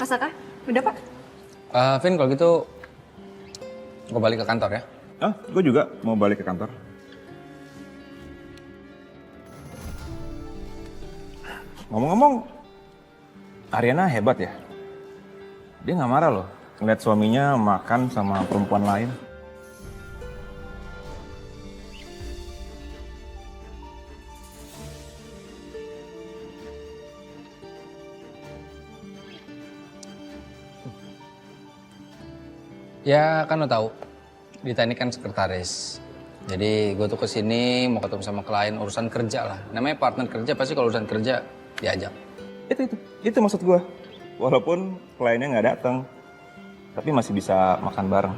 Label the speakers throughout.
Speaker 1: Saka, udah Pak?
Speaker 2: Vin, kalau gitu gue balik ke kantor ya.
Speaker 3: Gue juga mau balik ke kantor. Ngomong-ngomong, Ariana hebat ya. Dia nggak marah loh ngeliat suaminya makan sama perempuan lain.
Speaker 2: Ya kan lo tahu, Dita ini kan sekretaris. Jadi gue tuh kesini mau ketemu sama klien urusan kerja lah. Namanya partner kerja pasti kalau urusan kerja diajak.
Speaker 3: Itu maksud gue. Walaupun kliennya nggak datang, tapi masih bisa makan bareng.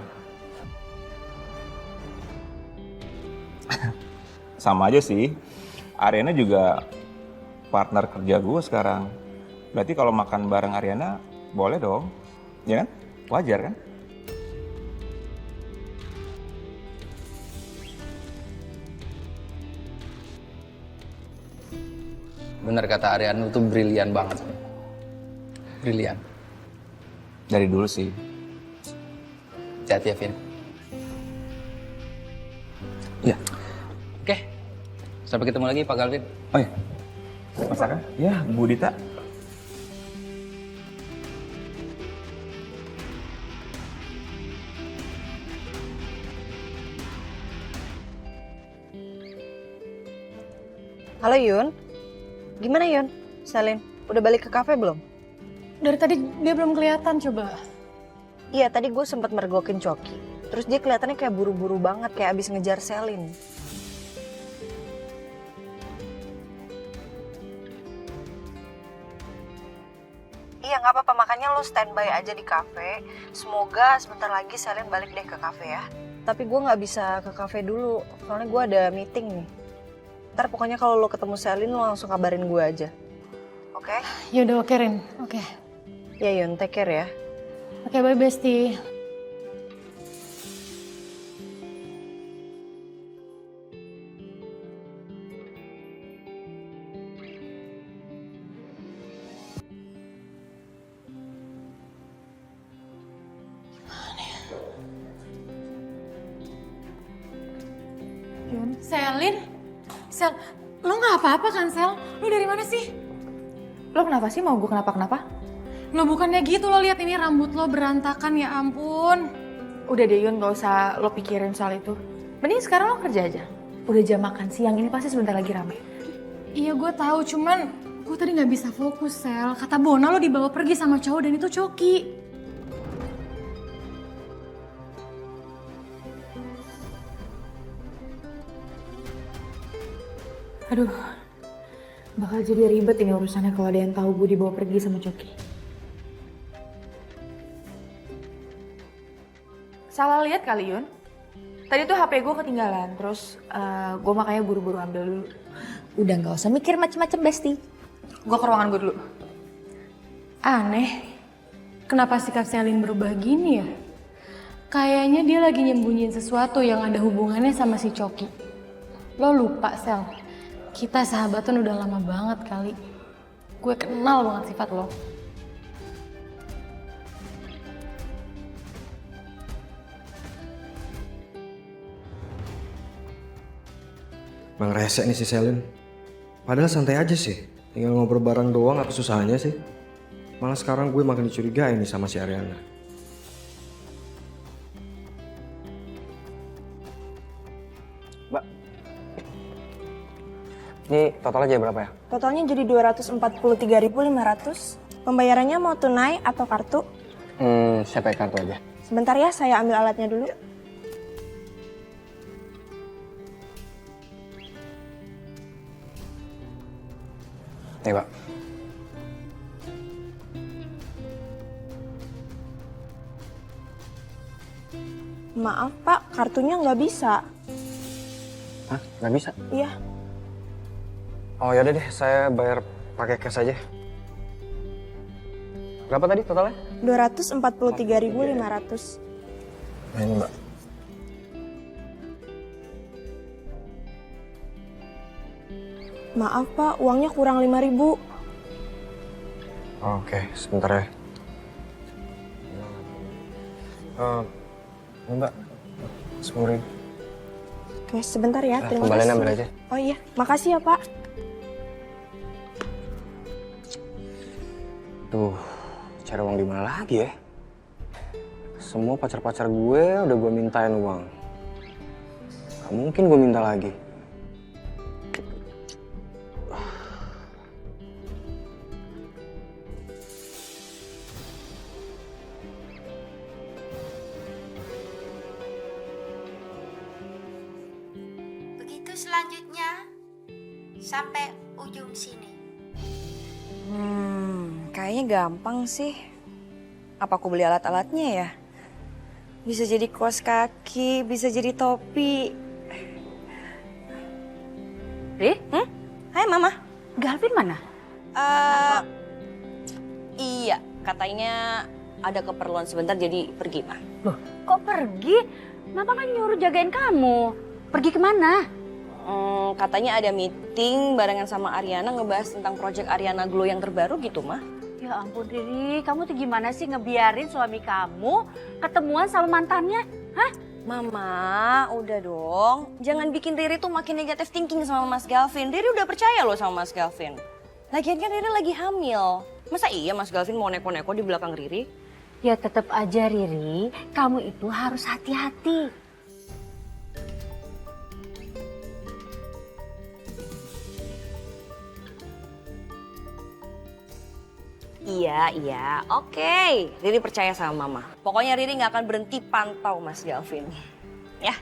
Speaker 3: Sama aja sih, Ariana juga partner kerja gue sekarang. Berarti kalau makan bareng Ariana, boleh dong, ya kan? Wajar kan?
Speaker 2: Bener kata Ariana tuh brilian banget. Brilian.
Speaker 3: Dari dulu sih.
Speaker 2: Hati-hati ya, Vin.
Speaker 3: Iya.
Speaker 2: Oke, sampai ketemu lagi Pak Galvin.
Speaker 3: Oh iya, Mas Aka? Ya, Bu Dita.
Speaker 1: Halo Yun, gimana Yun? Selin, udah balik ke kafe belum?
Speaker 4: Dari tadi dia belum kelihatan coba.
Speaker 1: Iya, tadi gue sempat mergokin Coki. Terus dia kelihatannya kayak buru-buru banget, kayak abis ngejar Selin. Iya, nggak apa-apa. Makanya lo standby aja di kafe. Semoga sebentar lagi Selin balik deh ke kafe ya. Tapi gue nggak bisa ke kafe dulu, soalnya gue ada meeting nih. Ntar pokoknya kalau lo ketemu Selin, lo langsung kabarin gue aja. Oke?
Speaker 4: Yaudah oke Rin, oke.
Speaker 1: Ya Yun, take care ya.
Speaker 4: Oke bye Besti. Selin? Sel, lo nggak apa-apa kan Sel? Lo dari mana sih?
Speaker 5: Lo kenapa sih mau gue kenapa-kenapa?
Speaker 4: Lo bukannya gitu, lo lihat ini rambut lo berantakan ya ampun.
Speaker 5: Udah deh Yun, gak usah lo pikirin soal itu. Mending sekarang lo kerja aja. Udah jam makan siang, ini pasti sebentar lagi rame.
Speaker 4: Iya gue tahu, cuman gue tadi nggak bisa fokus Sel. Kata Bona lo dibawa pergi sama cowok dan itu Coki.
Speaker 5: Aduh, bakal jadi ribet ini urusannya kalau ada yang tahu gue dibawa pergi sama Coki. Salah lihat kali Yun. Tadi tuh HP gue ketinggalan, terus gue makanya buru-buru ambil dulu. Udah gak usah mikir macem-macem Besti. Gue ke ruangan gue dulu.
Speaker 4: Aneh, kenapa sikap Selin berubah gini ya? Kayaknya dia lagi nyembunyiin sesuatu yang ada hubungannya sama si Coki. Lo lupa Sel, kita sahabatan udah lama banget kali. Gue kenal banget sifat lo.
Speaker 6: Bang rese nih si Selin. Padahal santai aja sih. Tinggal ngobrol bareng doang, apa susahnya sih? Malah sekarang gue makin dicurigai nih sama si Ariana.
Speaker 2: Mbak, ini total aja berapa ya?
Speaker 7: Totalnya jadi 243.500. Pembayarannya mau tunai atau kartu?
Speaker 2: Saya pakai kartu aja.
Speaker 7: Sebentar ya, saya ambil alatnya dulu.
Speaker 2: Nih, Pak.
Speaker 7: Maaf Pak, kartunya nggak bisa.
Speaker 2: Hah? Nggak bisa?
Speaker 7: Iya.
Speaker 2: Oh yaudah deh, saya bayar pakai cash aja. Berapa tadi totalnya?
Speaker 7: 243.500.
Speaker 2: Nah, ini Mbak.
Speaker 7: Maaf Pak, uangnya kurang 5.000.
Speaker 2: Oke, sebentar ya.
Speaker 6: Mbak, 10.000.
Speaker 7: Oke, sebentar ya. Terima
Speaker 6: Kembalian
Speaker 7: kasih.
Speaker 6: ambil aja.
Speaker 7: Oh iya, makasih ya Pak.
Speaker 6: Tuh, cari uang di mana lagi ya? Semua pacar-pacar gue udah gue mintain uang. Gak mungkin gue minta lagi.
Speaker 8: Begitu selanjutnya sampai ujung sini.
Speaker 1: Kayaknya gampang sih. Apa aku beli alat-alatnya ya? Bisa jadi kaos kaki, bisa jadi topi.
Speaker 8: Ri,
Speaker 1: Hai Mama.
Speaker 8: Galvin mana?
Speaker 1: Iya, katanya ada keperluan sebentar jadi pergi, Ma.
Speaker 8: Loh, kok pergi? Mama kan nyuruh jagain kamu. Pergi kemana?
Speaker 1: Katanya ada meeting barengan sama Ariana ngebahas tentang proyek Ariana Glow yang terbaru gitu, Ma.
Speaker 8: Ya ampun Riri, kamu tuh gimana sih ngebiarin suami kamu ketemuan sama mantannya? Hah?
Speaker 1: Mama, udah dong. Jangan bikin Riri tuh makin negatif thinking sama Mas Galvin. Riri udah percaya loh sama Mas Galvin. Lagian kan Riri lagi hamil. Masa iya Mas Galvin mau neko-neko di belakang Riri?
Speaker 8: Ya tetap aja Riri, kamu itu harus hati-hati.
Speaker 1: Iya, oke. Riri percaya sama Mama. Pokoknya Riri nggak akan berhenti pantau Mas Galvin. Ya.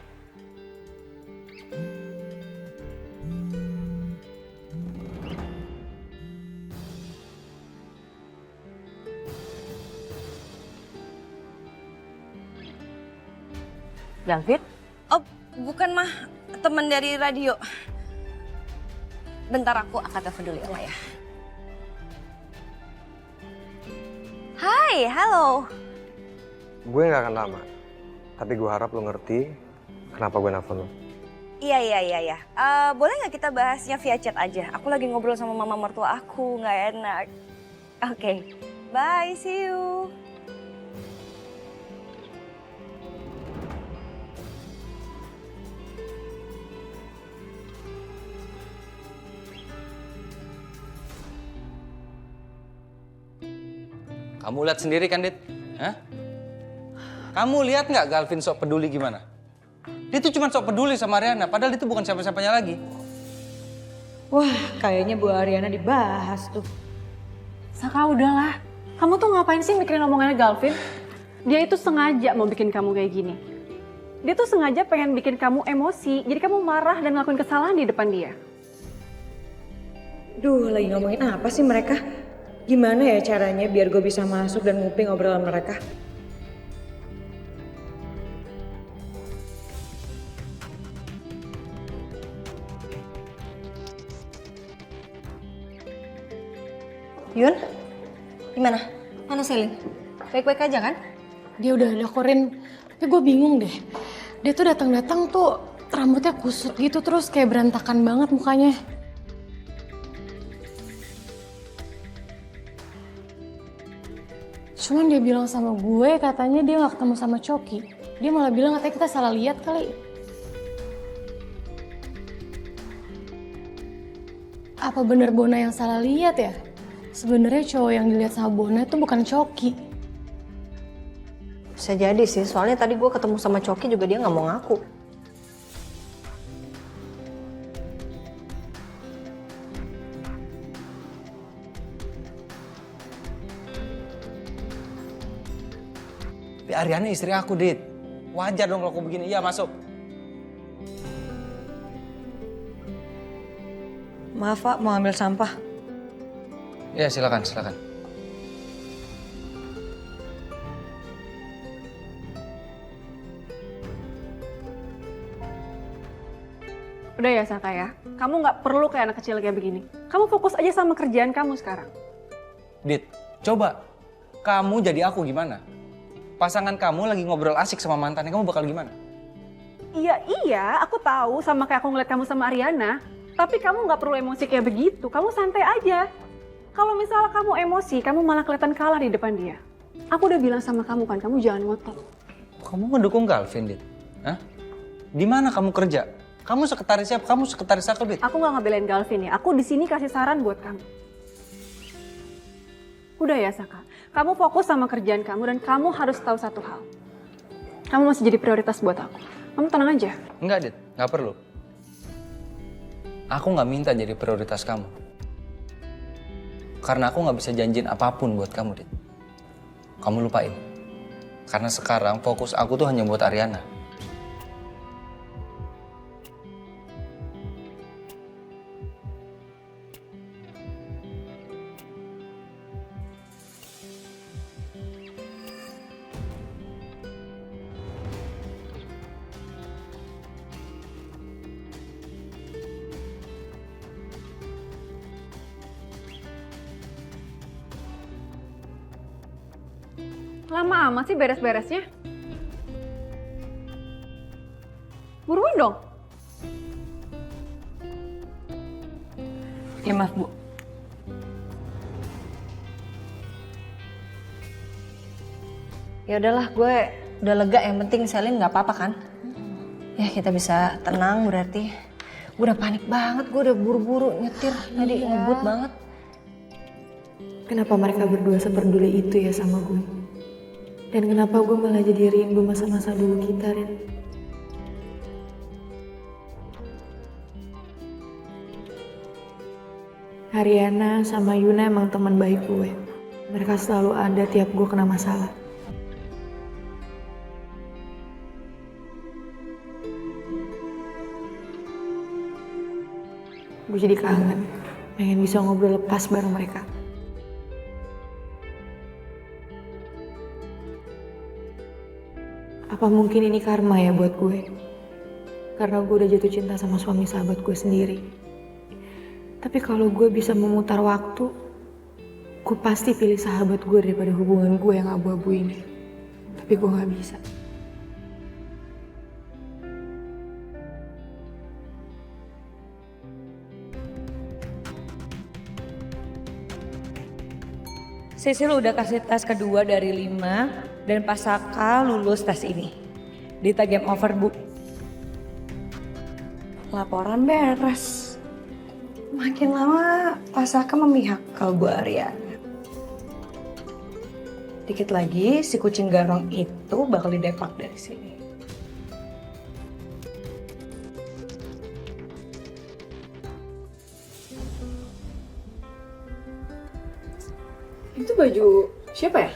Speaker 8: Galvin?
Speaker 1: Oh, bukan Mah. Teman dari radio. Bentar aku akan telepon dulu ya, Ma ya. Hai, halo.
Speaker 6: Gue gak akan lama. Tapi gue harap lo ngerti kenapa gue nelfon lo.
Speaker 1: Iya. Boleh nggak kita bahasnya via chat aja? Aku lagi ngobrol sama mama mertua aku, nggak enak. Oke, bye, see you.
Speaker 2: Kamu lihat sendiri kan, Dit? Hah? Kamu lihat nggak Galvin sok peduli gimana? Dia tuh cuma sok peduli sama Ariana, padahal itu bukan siapa-siapanya lagi.
Speaker 9: Wah, kayaknya Bu Ariana dibahas tuh.
Speaker 4: Saka udahlah. Kamu tuh ngapain sih mikirin omongannya Galvin? Dia itu sengaja mau bikin kamu kayak gini. Dia tuh sengaja pengen bikin kamu emosi, jadi kamu marah dan ngelakuin kesalahan di depan dia.
Speaker 9: Duh, lagi ngomongin apa sih mereka? Gimana ya caranya biar gue bisa masuk dan nguping obrolan mereka?
Speaker 1: Yun, gimana? Mana Selin? Baik-baik aja kan?
Speaker 4: Dia udah ada Korin, tapi gue bingung deh. Dia tuh datang-datang tuh rambutnya kusut gitu terus kayak berantakan banget mukanya. Cuman dia bilang sama gue katanya dia gak ketemu sama Coki. Dia malah bilang katanya kita salah lihat kali. Apa bener Bona yang salah lihat ya? Sebenarnya cowok yang dilihat sama Bona itu bukan Coki.
Speaker 1: Bisa jadi sih, soalnya tadi gue ketemu sama Coki juga dia nggak mau ngaku.
Speaker 2: Tapi Ariana istri aku, Dit. Wajar dong kalau aku begini. Iya, masuk.
Speaker 9: Maaf Pak, mau ambil sampah.
Speaker 2: Iya, silakan.
Speaker 4: Udah ya Saka ya, kamu gak perlu kayak anak kecil kayak begini. Kamu fokus aja sama kerjaan kamu sekarang.
Speaker 2: Dit, coba. Kamu jadi aku gimana? Pasangan kamu lagi ngobrol asik sama mantannya, kamu bakal gimana?
Speaker 4: Iya, aku tahu sama kayak aku ngeliat kamu sama Ariana. Tapi kamu gak perlu emosi kayak begitu, kamu santai aja. Kalau misalnya kamu emosi, kamu malah kelihatan kalah di depan dia. Aku udah bilang sama kamu kan, kamu jangan ngotot.
Speaker 2: Kamu ngedukung Galvin, Dit? Hah? Di mana kamu kerja? Kamu sekretaris siapa? Kamu sekretaris aku, Dit?
Speaker 10: Aku nggak ngebelain Galvin ya. Aku di sini kasih saran buat kamu. Udah ya, Saka. Kamu fokus sama kerjaan kamu dan kamu harus tahu satu hal. Kamu masih jadi prioritas buat aku. Kamu tenang aja.
Speaker 2: Enggak, Dit. Nggak perlu. Aku nggak minta jadi prioritas kamu. Karena aku nggak bisa janjiin apapun buat kamu, Dit. Kamu lupain. Karena sekarang fokus aku tuh hanya buat Ariana.
Speaker 10: Lama amat sih beres-beresnya. Buruan dong.
Speaker 9: Ya maaf Bu.
Speaker 1: Ya udahlah, gue udah lega. Yang penting Selin nggak apa-apa kan? Ya kita bisa tenang berarti. Gue udah panik banget, gue udah buru-buru nyetir tadi, ngebut banget.
Speaker 5: Kenapa mereka berdua seperduli itu ya sama gue? Dan kenapa gue malah jadi rindu masa-masa dulu kita, Rin? Ariana sama Yuna emang teman baik gue. Mereka selalu ada tiap gue kena masalah. Gue jadi kangen, pengen bisa ngobrol lepas bareng mereka. Apa mungkin ini karma ya buat gue? Karena gue udah jatuh cinta sama suami sahabat gue sendiri. Tapi kalau gue bisa memutar waktu, gue pasti pilih sahabat gue daripada hubungan gue yang abu-abu ini. Tapi gue gak bisa.
Speaker 9: Sisil udah kasih tes kedua dari 5 dan Pasaka lulus tes ini. Dita game over Bu.
Speaker 7: Laporan beres. Makin lama Pasaka memihak ke Bu Ariana.
Speaker 9: Dikit lagi si kucing garong itu bakal didepak dari sini.
Speaker 10: Itu baju siapa ya?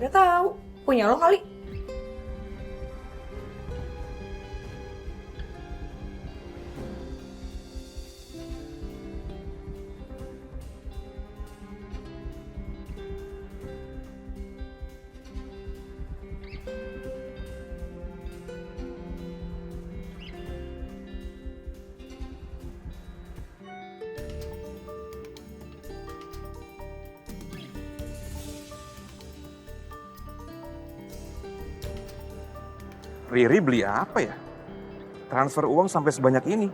Speaker 7: Gak tahu, punya lo kali.
Speaker 3: Riri beli apa ya? Transfer uang sampai sebanyak ini.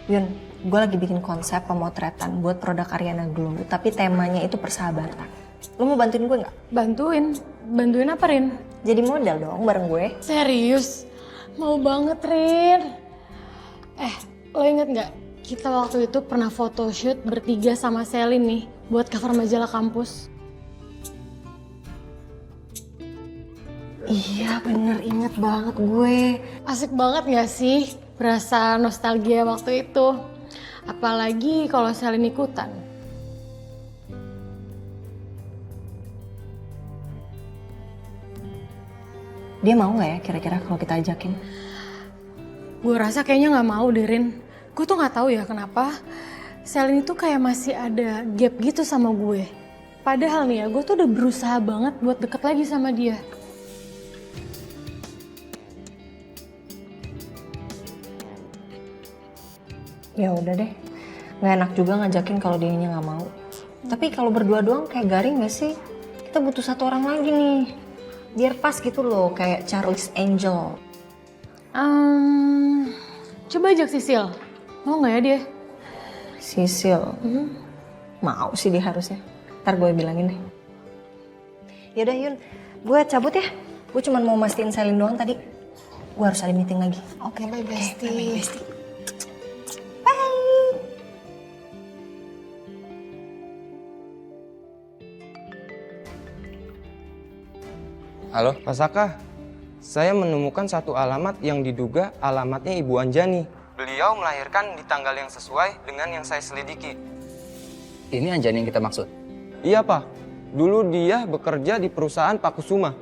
Speaker 1: Yun, gue lagi bikin konsep pemotretan buat produk Ariana Glow, tapi temanya itu persahabatan. Lo mau bantuin gue nggak?
Speaker 4: Bantuin? Bantuin apa, Rin?
Speaker 1: Jadi model dong bareng gue.
Speaker 4: Serius? Mau banget, Rin. Lo inget nggak? Kita waktu itu pernah photoshoot bertiga sama Selin nih buat cover majalah kampus.
Speaker 1: Iya bener, inget banget gue.
Speaker 4: Asik banget gak sih? Berasa nostalgia waktu itu. Apalagi kalau Selin ikutan.
Speaker 1: Dia mau nggak ya kira-kira kalau kita ajakin?
Speaker 4: Gue rasa kayaknya nggak mau deh, Rin. Gue tuh nggak tahu ya kenapa Selin itu kayak masih ada gap gitu sama gue. Padahal nih ya, gue tuh udah berusaha banget buat deket lagi sama dia.
Speaker 1: Ya udah deh, nggak enak juga ngajakin kalau dianya nggak mau. Tapi kalau berdua doang kayak garing nggak sih? Kita butuh satu orang lagi nih. Biar pas gitu loh, kayak Charlie's Angel.
Speaker 4: Coba ajak Sisil. Mau nggak ya dia?
Speaker 1: Sisil. Mau sih dia harusnya. Ntar gue bilangin deh. Yaudah Yun, gue cabut ya. Gue cuma mau mastiin Selin doang tadi. Gue harus ada meeting lagi. Oke, bye bestie. Bye bestie.
Speaker 2: Halo?
Speaker 6: Pak Saka, saya menemukan satu alamat yang diduga alamatnya Ibu Anjani. Beliau melahirkan di tanggal yang sesuai dengan yang saya selidiki.
Speaker 2: Ini Anjani yang kita maksud?
Speaker 6: Iya Pak, dulu dia bekerja di perusahaan Pak Kusuma.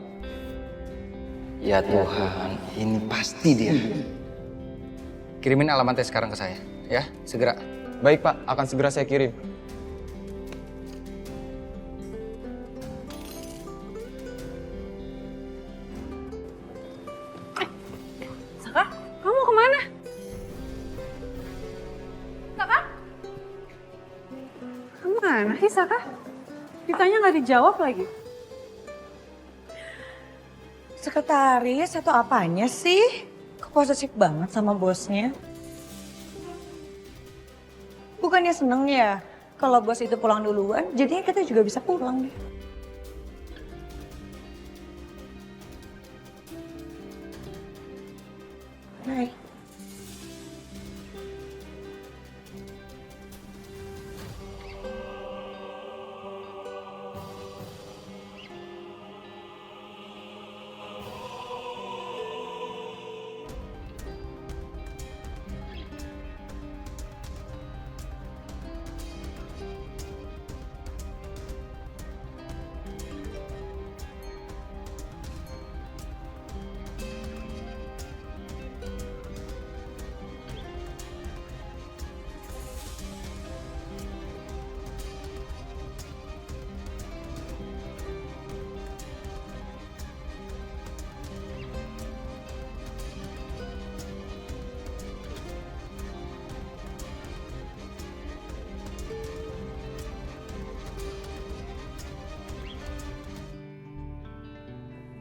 Speaker 2: Ya Tuhan, ini pasti dia. Kirimin alamatnya sekarang ke saya, ya, segera.
Speaker 6: Baik Pak, akan segera saya kirim.
Speaker 10: Saka, kamu mau kemana? Saka? Kemana sih Saka? Ditanya nggak dijawab lagi.
Speaker 9: Sekretaris atau apanya sih? Kok posesif banget sama bosnya? Bukannya seneng ya kalau bos itu pulang duluan, jadinya kita juga bisa pulang deh. Hai.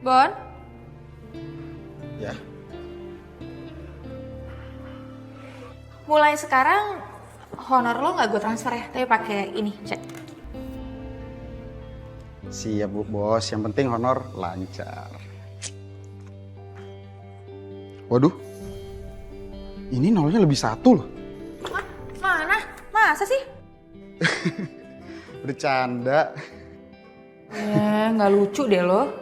Speaker 4: Bon?
Speaker 6: Ya.
Speaker 5: Mulai sekarang honor lo nggak gue transfer ya, tapi pakai ini, cek.
Speaker 11: Siap Bu Bos, yang penting honor lancar. Waduh, ini nolnya lebih 1 loh.
Speaker 5: Mana? Masa sih?
Speaker 11: Bercanda.
Speaker 5: Ya, nggak lucu deh lo.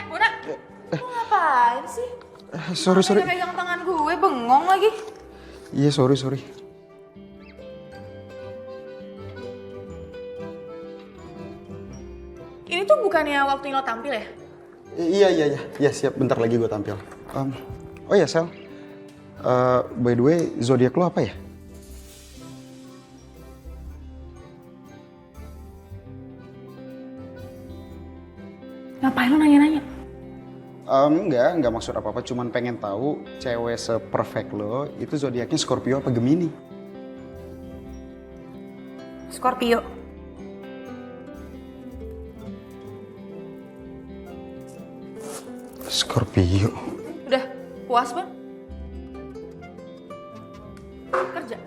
Speaker 5: Bona, lo ngapain sih?
Speaker 11: Sorry.
Speaker 5: Pegang tangan gue, bengong lagi.
Speaker 11: Iya, sorry.
Speaker 5: Ini tuh bukannya waktu lo tampil ya?
Speaker 11: Iya, siap. Bentar lagi gue tampil. Oh ya, Sel. By the way, zodiak lo apa ya?
Speaker 5: Ngapain lo nanya-nanya?
Speaker 11: Enggak maksud apa-apa. Cuman pengen tahu cewek se-perfect lo itu zodiaknya Scorpio apa Gemini?
Speaker 5: Scorpio.
Speaker 11: Scorpio.
Speaker 5: Udah, puas Bang? Kerja.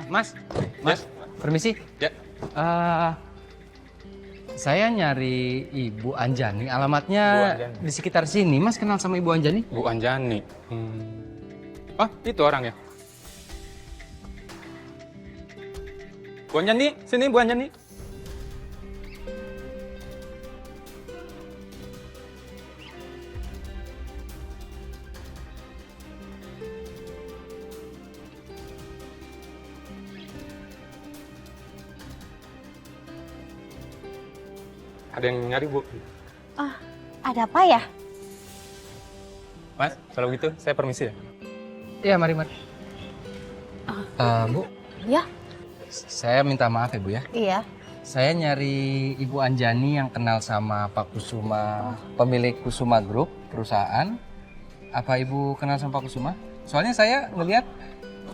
Speaker 2: Mas, permisi.
Speaker 3: Ya.
Speaker 2: Saya nyari Ibu Anjani, alamatnya di sekitar sini. Mas kenal sama Ibu Anjani?
Speaker 3: Bu Anjani. Ah, itu orangnya. Bu Anjani, sini Bu Anjani.
Speaker 12: ada yang nyari, Bu.
Speaker 8: Ada apa ya?
Speaker 12: Mas, kalau gitu saya permisi ya.
Speaker 2: Iya, mari. Bu,
Speaker 8: Ya.
Speaker 2: saya minta maaf ya Bu ya.
Speaker 8: Iya.
Speaker 2: Saya nyari Ibu Anjani yang kenal sama Pak Kusuma, pemilik Kusuma Group, perusahaan. Apa Ibu kenal sama Pak Kusuma? Soalnya saya ngelihat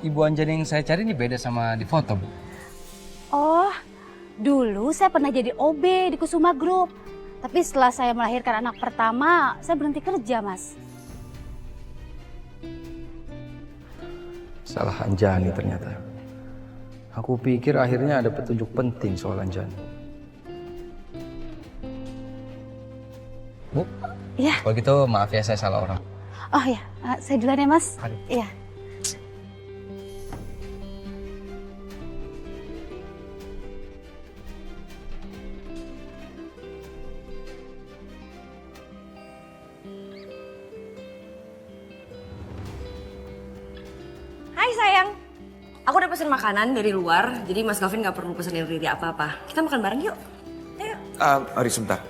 Speaker 2: Ibu Anjani yang saya cari ini beda sama di foto, Bu.
Speaker 8: Oh, dulu saya pernah jadi OB di Kusuma Group. Tapi setelah saya melahirkan anak pertama, saya berhenti kerja, Mas.
Speaker 2: Salah Anjani ternyata. Aku pikir akhirnya ada petunjuk penting soal Anjani. Bu?
Speaker 8: Iya.
Speaker 2: Kalau gitu maaf ya saya salah orang.
Speaker 8: Oh ya, saya duluan ya, Mas.
Speaker 2: Mari.
Speaker 8: Iya.
Speaker 13: Hai sayang, aku udah pesen makanan dari luar, jadi Mas Gavin nggak perlu pesenin Riri apa-apa. Kita makan bareng yuk. Ayo.
Speaker 3: Ari sebentar.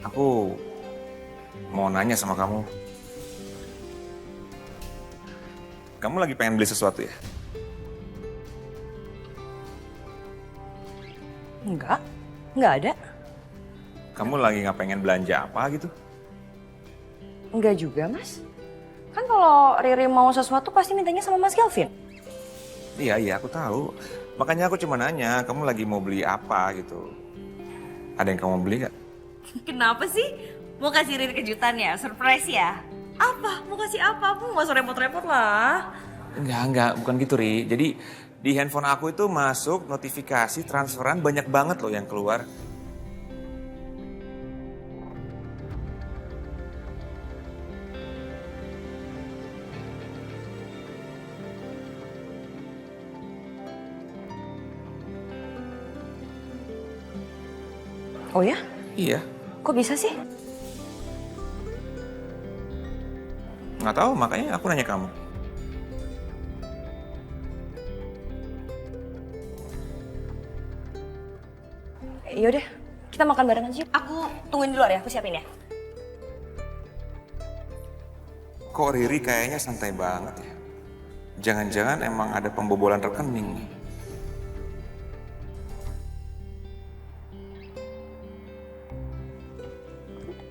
Speaker 3: Aku mau nanya sama kamu. Kamu lagi pengen beli sesuatu ya?
Speaker 13: Nggak ada.
Speaker 3: Kamu lagi nggak pengen belanja apa gitu?
Speaker 13: Nggak juga Mas. Kan kalau Riri mau sesuatu pasti mintanya sama Mas Gavin.
Speaker 3: Iya, aku tahu. Makanya aku cuma nanya, kamu lagi mau beli apa gitu. Ada yang kamu mau beli nggak?
Speaker 13: Kenapa sih? Mau kasih Riri kejutan ya? Surprise ya? Apa? Mau kasih apa? Aku nggak usah repot-repot lah.
Speaker 3: Enggak, bukan gitu Ri. Jadi di handphone aku itu masuk notifikasi transferan banyak banget loh yang keluar.
Speaker 13: Oh ya?
Speaker 3: Iya,
Speaker 13: Kok bisa sih?
Speaker 3: nggak tahu makanya aku nanya kamu.
Speaker 13: Yaudah, kita makan bareng aja yuk. Aku tungguin di luar ya, aku siapin ya.
Speaker 3: Kok Riri kayaknya santai banget ya? Jangan-jangan emang ada pembobolan rekening nih.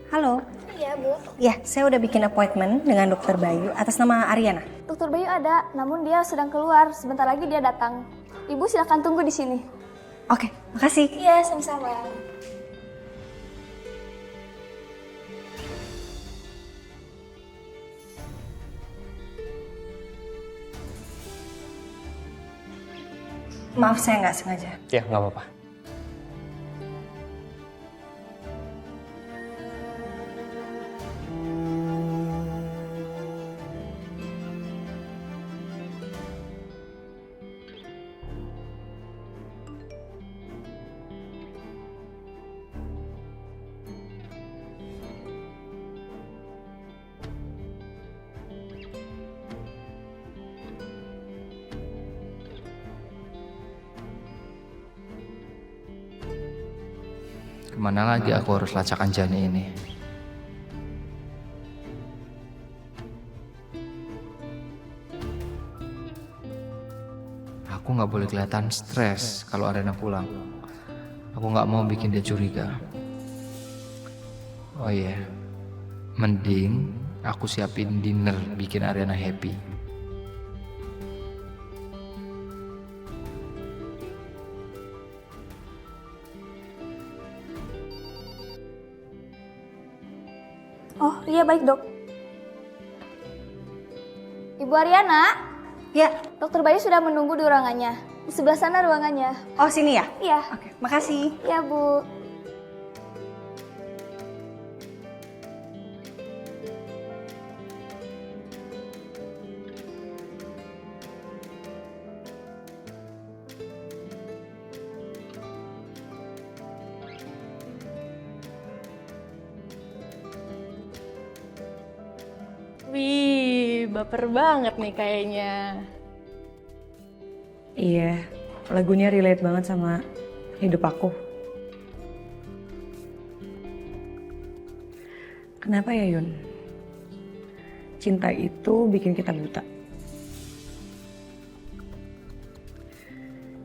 Speaker 1: Halo.
Speaker 14: Iya, Bu.
Speaker 1: Ya, saya udah bikin appointment dengan Dokter Bayu atas nama Ariana.
Speaker 14: Dokter Bayu ada, namun dia sedang keluar. Sebentar lagi dia datang. Ibu silakan tunggu di sini.
Speaker 1: Oke, makasih.
Speaker 14: Iya, sama-sama.
Speaker 1: Maaf, saya nggak sengaja.
Speaker 12: Ya, nggak apa-apa.
Speaker 2: Kemana lagi aku harus lacak Anjani ini? Aku nggak boleh kelihatan stres kalau Arena pulang. Aku nggak mau bikin dia curiga. Oh iya, mending aku siapin dinner bikin Arena happy.
Speaker 14: Oh, iya baik, Dok. Ibu Ariana?
Speaker 1: Ya.
Speaker 14: Dokter Bayu sudah menunggu di ruangannya. Di sebelah sana ruangannya.
Speaker 1: Oh, sini ya?
Speaker 14: Iya.
Speaker 1: Oke, makasih.
Speaker 14: Iya, Bu.
Speaker 4: Wih, baper banget nih kayaknya.
Speaker 9: Iya, lagunya relate banget sama hidup aku. Kenapa ya Yun? Cinta itu bikin kita buta.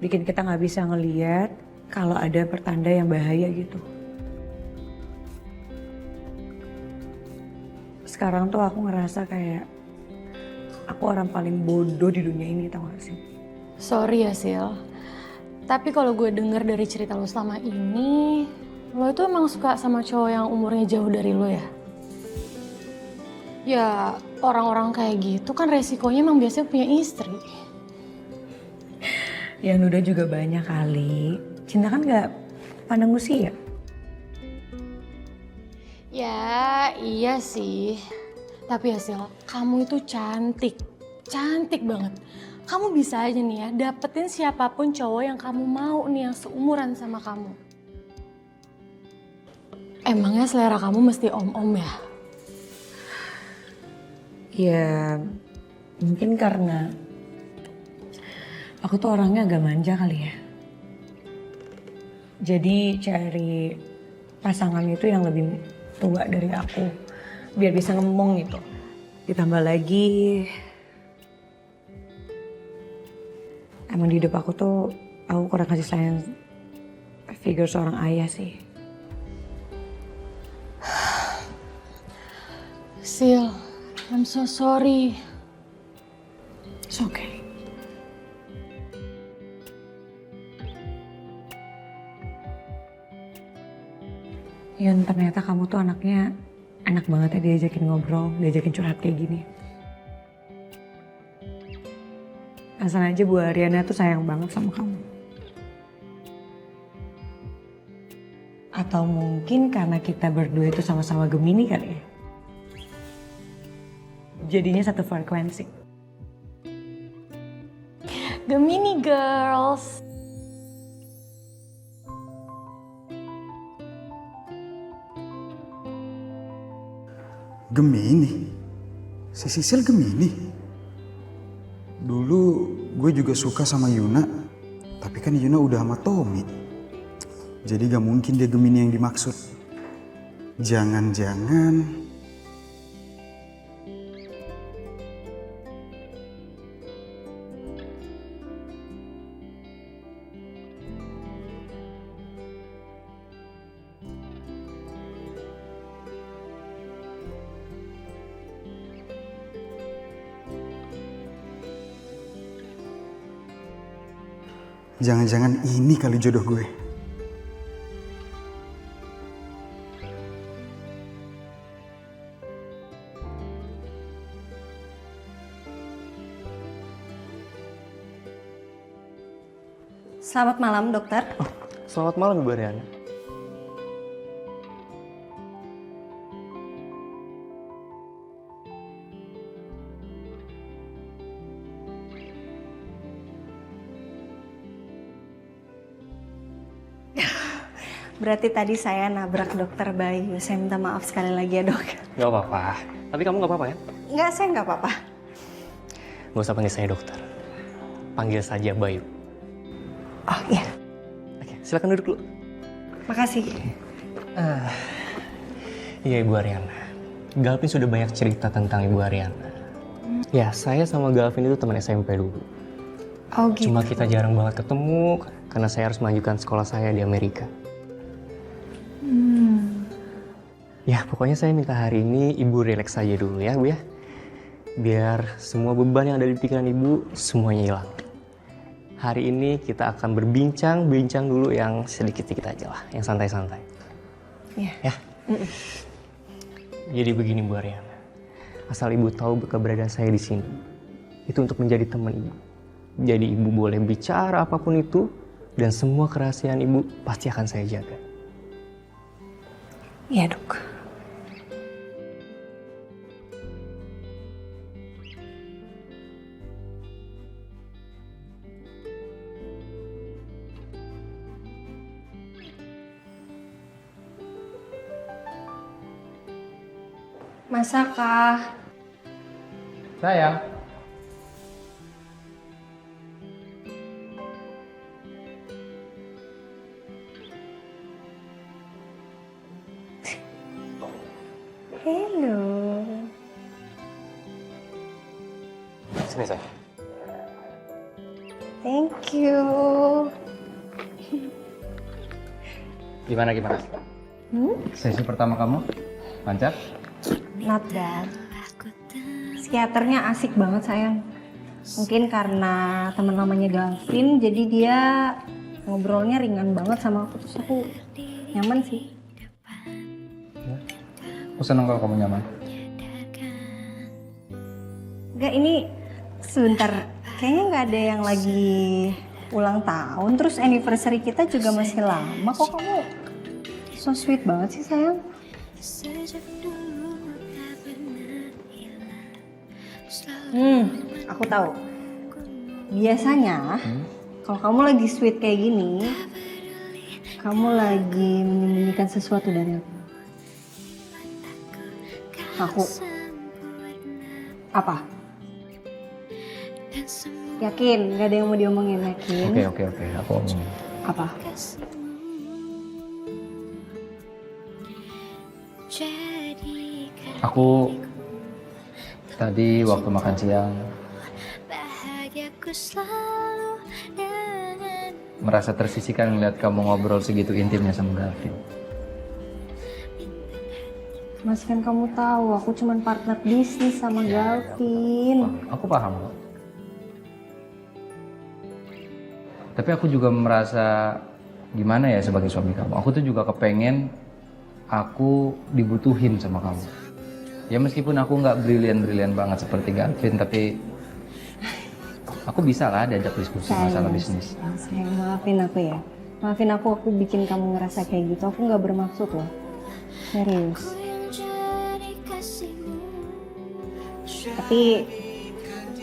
Speaker 9: Bikin kita nggak bisa ngeliat kalau ada pertanda yang bahaya gitu. Sekarang tuh aku ngerasa kayak aku orang paling bodoh di dunia ini, tau gak sih?
Speaker 4: Sorry ya Sil, tapi kalau gue denger dari cerita lo selama ini, lo itu emang suka sama cowok yang umurnya jauh dari lo ya? Ya orang-orang kayak gitu kan resikonya emang biasanya punya istri.
Speaker 9: Yang udah juga banyak kali. Cinta kan gak pandang usia.
Speaker 4: Ya iya sih, tapi Sil, kamu itu cantik, cantik banget. Kamu bisa aja nih ya dapetin siapapun cowok yang kamu mau nih yang seumuran sama kamu. Emangnya selera kamu mesti om-om ya?
Speaker 9: Ya mungkin karena aku tuh orangnya agak manja kali ya. Jadi cari pasangan itu yang lebih tua dari aku. Biar bisa ngomong gitu. Ditambah lagi emang di hidup aku tuh aku kurang kasih sayang figur seorang ayah sih.
Speaker 4: Sil, I'm so sorry.
Speaker 9: It's okay. Yun, ternyata kamu tuh anaknya enak banget ya diajakin ngobrol, diajakin curhat kayak gini. Asal aja Bu Ariana tuh sayang banget sama kamu. Atau mungkin karena kita berdua itu sama-sama Gemini kali ya. Jadinya satu frekuensi.
Speaker 4: Gemini girls.
Speaker 11: Gemini? Si Sisil Gemini? Dulu gue juga suka sama Yuna, tapi kan Yuna udah sama Tommy. Jadi gak mungkin dia Gemini yang dimaksud. Jangan-jangan... Jangan-jangan ini kali jodoh gue.
Speaker 7: Selamat malam, dokter.
Speaker 6: Selamat malam Ibu Ariana.
Speaker 7: Berarti tadi saya nabrak dokter Bayu. Saya minta maaf sekali lagi ya, dok.
Speaker 12: Gak apa-apa. Tapi kamu gak apa-apa ya?
Speaker 7: Enggak, saya nggak apa-apa.
Speaker 12: Gak usah panggil saya dokter. Panggil saja Bayu.
Speaker 7: Oh iya.
Speaker 12: Oke, silakan duduk dulu.
Speaker 7: Makasih.
Speaker 12: Iya Ibu Ariana. Galvin sudah banyak cerita tentang Ibu Ariana. Ya, saya sama Galvin itu teman SMP dulu.
Speaker 7: Oh gitu.
Speaker 12: Cuma kita jarang banget ketemu karena saya harus melanjutkan sekolah saya di Amerika. Ya, pokoknya saya minta hari ini Ibu relax saja dulu ya, Bu ya. Biar semua beban yang ada di pikiran Ibu semuanya hilang. Hari ini kita akan berbincang dulu yang sedikit-sedikit aja lah, yang santai-santai.
Speaker 7: Iya.
Speaker 12: Ya. Jadi begini Bu Ariana. Asal Ibu tahu keberadaan saya di sini. Itu untuk menjadi teman Ibu. Jadi Ibu boleh bicara apapun itu dan semua kerahasiaan Ibu pasti akan saya jaga.
Speaker 7: Iya, dok. Masakah?
Speaker 2: Sayang.
Speaker 7: Hello.
Speaker 2: Sini saya.
Speaker 7: Thank you.
Speaker 2: Gimana? Sesi pertama kamu? Lancar?
Speaker 7: Not bad. Psikiaternya asik banget sayang. Mungkin karena teman namanya Gavin, jadi dia ngobrolnya ringan banget sama aku. Terus aku nyaman sih.
Speaker 2: Aku senang kalau kamu nyaman.
Speaker 7: Enggak, ini sebentar. Kayaknya nggak ada yang lagi ulang tahun. Terus anniversary kita juga masih lama. Kok kamu so sweet banget sih sayang? Aku tahu. Biasanya kalau kamu lagi sweet kayak gini, kamu lagi menyembunyikan sesuatu dari aku. Aku. Apa? Yakin? Gak ada yang mau diomongin, yakin?
Speaker 2: Oke. Aku omongin.
Speaker 7: Apa?
Speaker 2: Aku tadi waktu makan siang merasa tersisihkan ngeliat kamu ngobrol segitu intimnya sama Gavin.
Speaker 7: Mas, kan kamu tahu aku cuman partner bisnis sama Gavin.
Speaker 2: Aku paham kok. Tapi aku juga merasa gimana ya sebagai suami kamu. Aku tuh juga kepengen aku dibutuhin sama kamu. Ya meskipun aku nggak brilian banget seperti Gavin, tapi aku bisa lah diajak diskusi masalah bisnis.
Speaker 7: Sayang, maafin aku ya. Maafin aku bikin kamu ngerasa kayak gitu. Aku nggak bermaksud loh. Serius. Tapi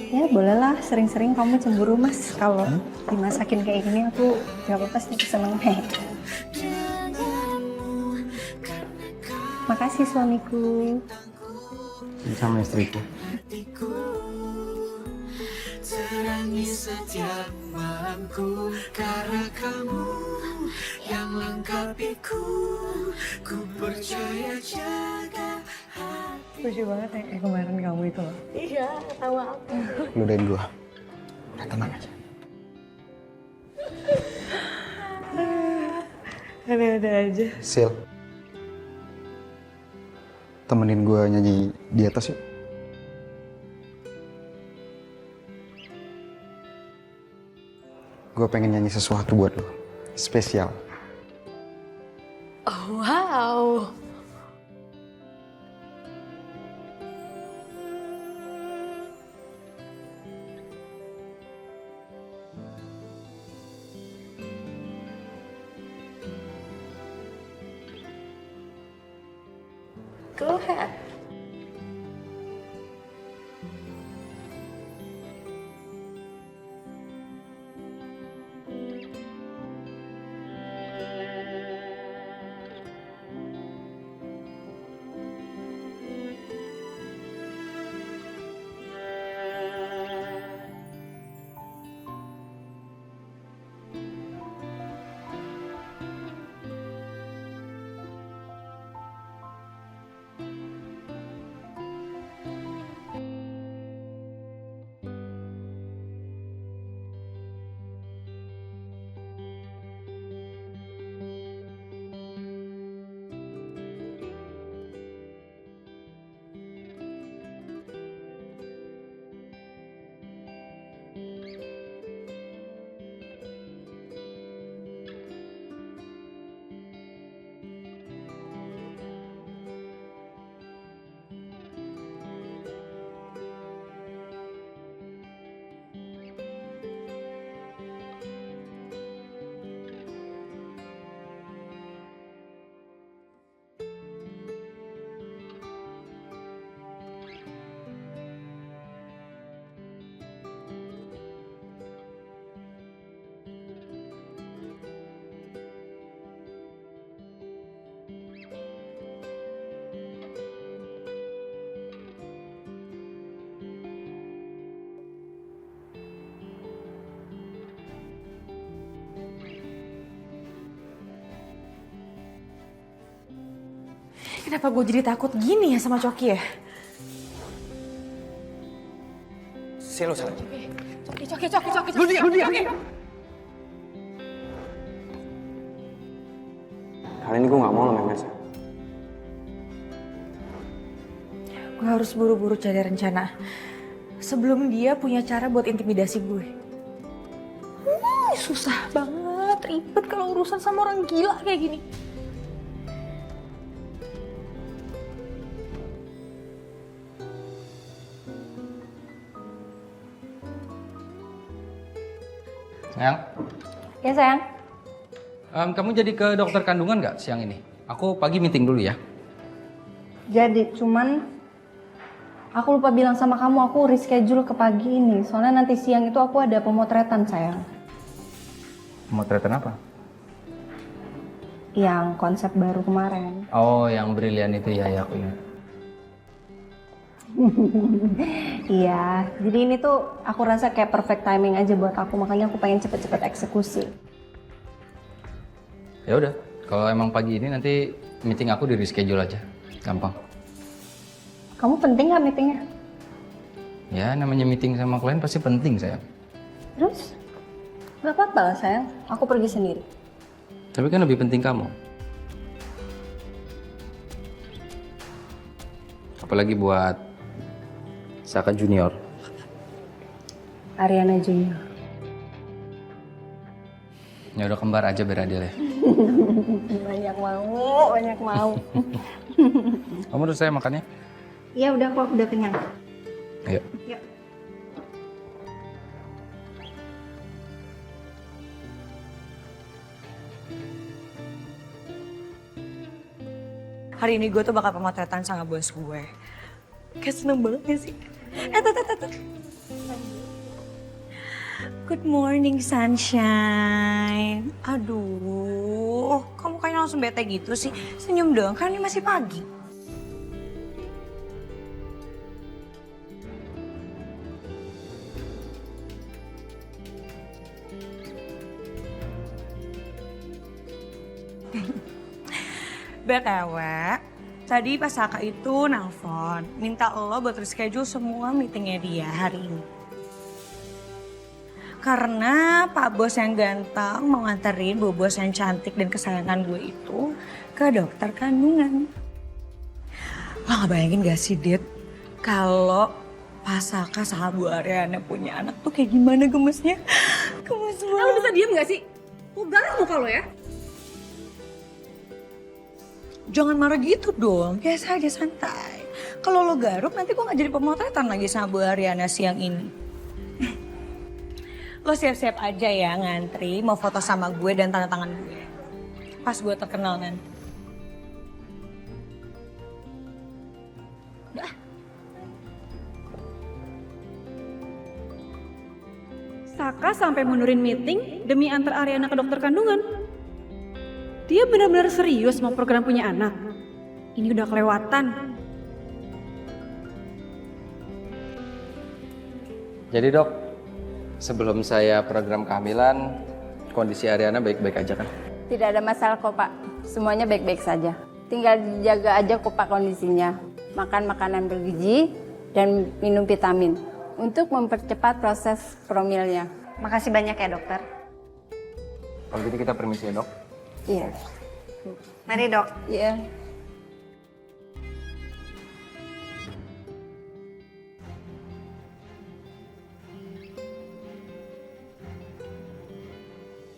Speaker 7: ya bolehlah sering-sering kamu cemburu Mas. Kalau dimasakin kayak gini aku gak apa-apa sih, seneng. Makasih suamiku.
Speaker 2: Sama istriku.
Speaker 15: Terangi setiap malamku karena kamu yang lengkapiku. Ku percaya jaga hati.
Speaker 9: Lucu banget ya kemarin kamu itu loh.
Speaker 14: Iya, ketawa aku.
Speaker 11: Ludahin gue. Udah tenang aja.
Speaker 9: Ada-ada aja.
Speaker 11: Sil. Temenin gue nyanyi di atas yuk. Gue pengen nyanyi sesuatu buat lo. Spesial.
Speaker 14: Oh, wow. Go ahead.
Speaker 5: Kenapa gue jadi takut gini ya sama Coki ya?
Speaker 6: Si lo salah.
Speaker 5: Coki.
Speaker 6: Lu diam. Kali ini gue gak mau lo memes.
Speaker 5: Gue harus buru-buru cari rencana sebelum dia punya cara buat intimidasi gue. Susah banget, ribet kalau urusan sama orang gila kayak gini.
Speaker 2: Sayang,
Speaker 7: Ya sayang.
Speaker 2: kamu jadi ke dokter kandungan nggak siang ini? Aku pagi meeting dulu ya.
Speaker 7: Jadi cuman aku lupa bilang sama kamu aku reschedule ke pagi ini. Soalnya nanti siang itu aku ada pemotretan sayang.
Speaker 2: Pemotretan apa?
Speaker 7: Yang konsep baru kemarin.
Speaker 2: Oh, yang brilian itu ya aku ingat.
Speaker 7: Iya, jadi ini tuh aku rasa kayak perfect timing aja buat aku, makanya aku pengen cepet-cepet eksekusi.
Speaker 2: Ya udah, kalau emang pagi ini nanti meeting aku di reschedule aja. Gampang.
Speaker 7: Kamu penting nggak meetingnya?
Speaker 2: Ya, namanya meeting sama klien pasti penting, sayang.
Speaker 7: Terus? Gak apa-apa lah sayang, aku pergi sendiri.
Speaker 2: Tapi kan lebih penting kamu. Apalagi buat Saka Junior.
Speaker 7: Ariana Junior.
Speaker 2: Ya udah kembar aja biar adil ya.
Speaker 7: banyak mau.
Speaker 2: Kamu udah saya makannya?
Speaker 7: Iya udah kok, udah kenyang.
Speaker 2: Ayo.
Speaker 7: Yuk.
Speaker 5: Hari ini gue tuh bakal pemotretan sama bos gue. Kayak seneng banget gak sih? Tuh. Good morning, sunshine. Aduh, kamu kayaknya langsung bete gitu sih. Senyum dong, kan ini masih pagi. BTW, tadi pas Saka itu nelfon, minta lo buat reschedule semua meetingnya dia hari ini. Karena Pak Bos yang ganteng mau nganterin Bu Bos yang cantik dan kesayangan gue itu ke dokter kandungan. Lo gak bayangin gak sih, Dit? Kalau pas Saka sama Bu Ariana punya anak tuh kayak gimana gemesnya? Gemes banget.
Speaker 10: Lo bisa diem gak sih? Lo garang muka lo ya?
Speaker 5: Jangan marah gitu dong, biasa aja santai. Kalau lo garuk nanti gue gak jadi pemotretan lagi sama Bu Ariana siang ini. Lo siap-siap aja ya ngantri, mau foto sama gue dan tanda tangan gue. Pas gue terkenal nanti.
Speaker 10: Saka sampai mundurin meeting demi antar Ariana ke dokter kandungan. Dia benar-benar serius mau program punya anak. Ini udah kelewatan.
Speaker 2: Jadi dok, sebelum saya program kehamilan, kondisi Ariana baik-baik aja kan?
Speaker 16: Tidak ada masalah kok Pak, semuanya baik-baik saja. Tinggal dijaga aja kok Pak kondisinya. Makan makanan bergizi dan minum vitamin untuk mempercepat proses promilnya.
Speaker 7: Makasih banyak ya dokter.
Speaker 2: Kalau gitu kita permisi ya dok.
Speaker 16: Iya.
Speaker 7: Mari dok.
Speaker 16: Iya.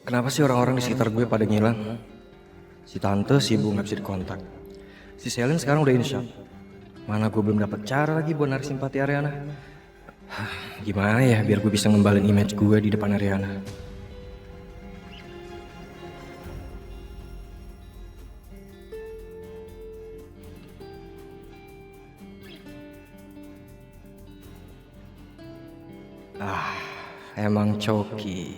Speaker 6: Kenapa sih orang-orang di sekitar gue pada ngilang? Si tante, si ibu nggak bisa dikontak. Si Selin sekarang udah insya. Mana gue belum dapat cara lagi buat narik simpati Ariana. Gimana ya biar gue bisa ngembalin image gue di depan Ariana? Emang Coki.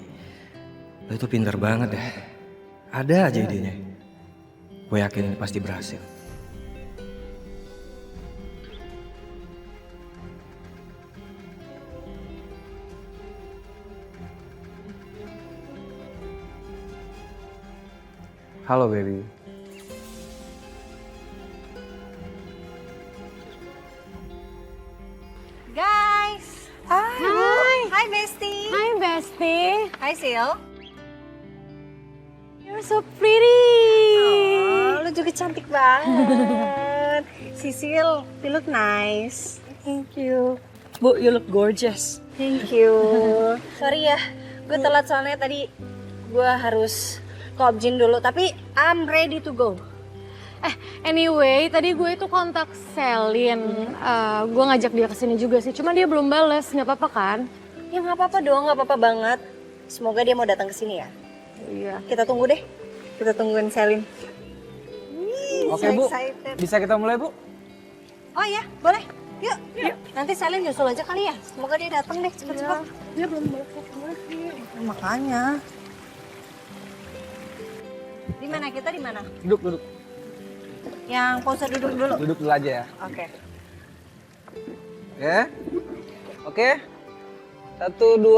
Speaker 6: Lo itu pintar banget ya. Ada aja idenya. Gue yakin ini pasti berhasil. Halo baby.
Speaker 1: Guys.
Speaker 4: Hai.
Speaker 1: Hai Besti.
Speaker 4: Hai Besti.
Speaker 1: Hai Sil.
Speaker 4: You're so pretty.
Speaker 1: Oh, lu juga cantik banget. Sisil, you look nice.
Speaker 9: Thank you. Bu, you look gorgeous.
Speaker 1: Thank you. Sorry ya, gue telat soalnya tadi gue harus ke Objin dulu. Tapi I'm ready to go.
Speaker 4: Anyway, tadi gue itu kontak Selin. Gue ngajak dia kesini juga sih, cuma dia belum bales. Nggak apa-apa kan?
Speaker 1: Ya nggak apa-apa dong, nggak apa-apa banget. Semoga dia mau datang ke sini ya.
Speaker 4: Iya.
Speaker 1: Kita tunggu deh. Kita tungguin Selin.
Speaker 2: Oke Bu, bisa kita mulai Bu?
Speaker 1: Oh iya, boleh. Yuk. Nanti Selin nyusul aja kali ya. Semoga dia datang deh cepet-cepet.
Speaker 4: Dia belum bales lagi.
Speaker 1: Makanya. Di mana kita di mana?
Speaker 2: Duduk.
Speaker 1: Yang pose duduk dulu.
Speaker 2: Duduk dulu aja ya.
Speaker 1: Oke.
Speaker 2: Oke. 1, 2.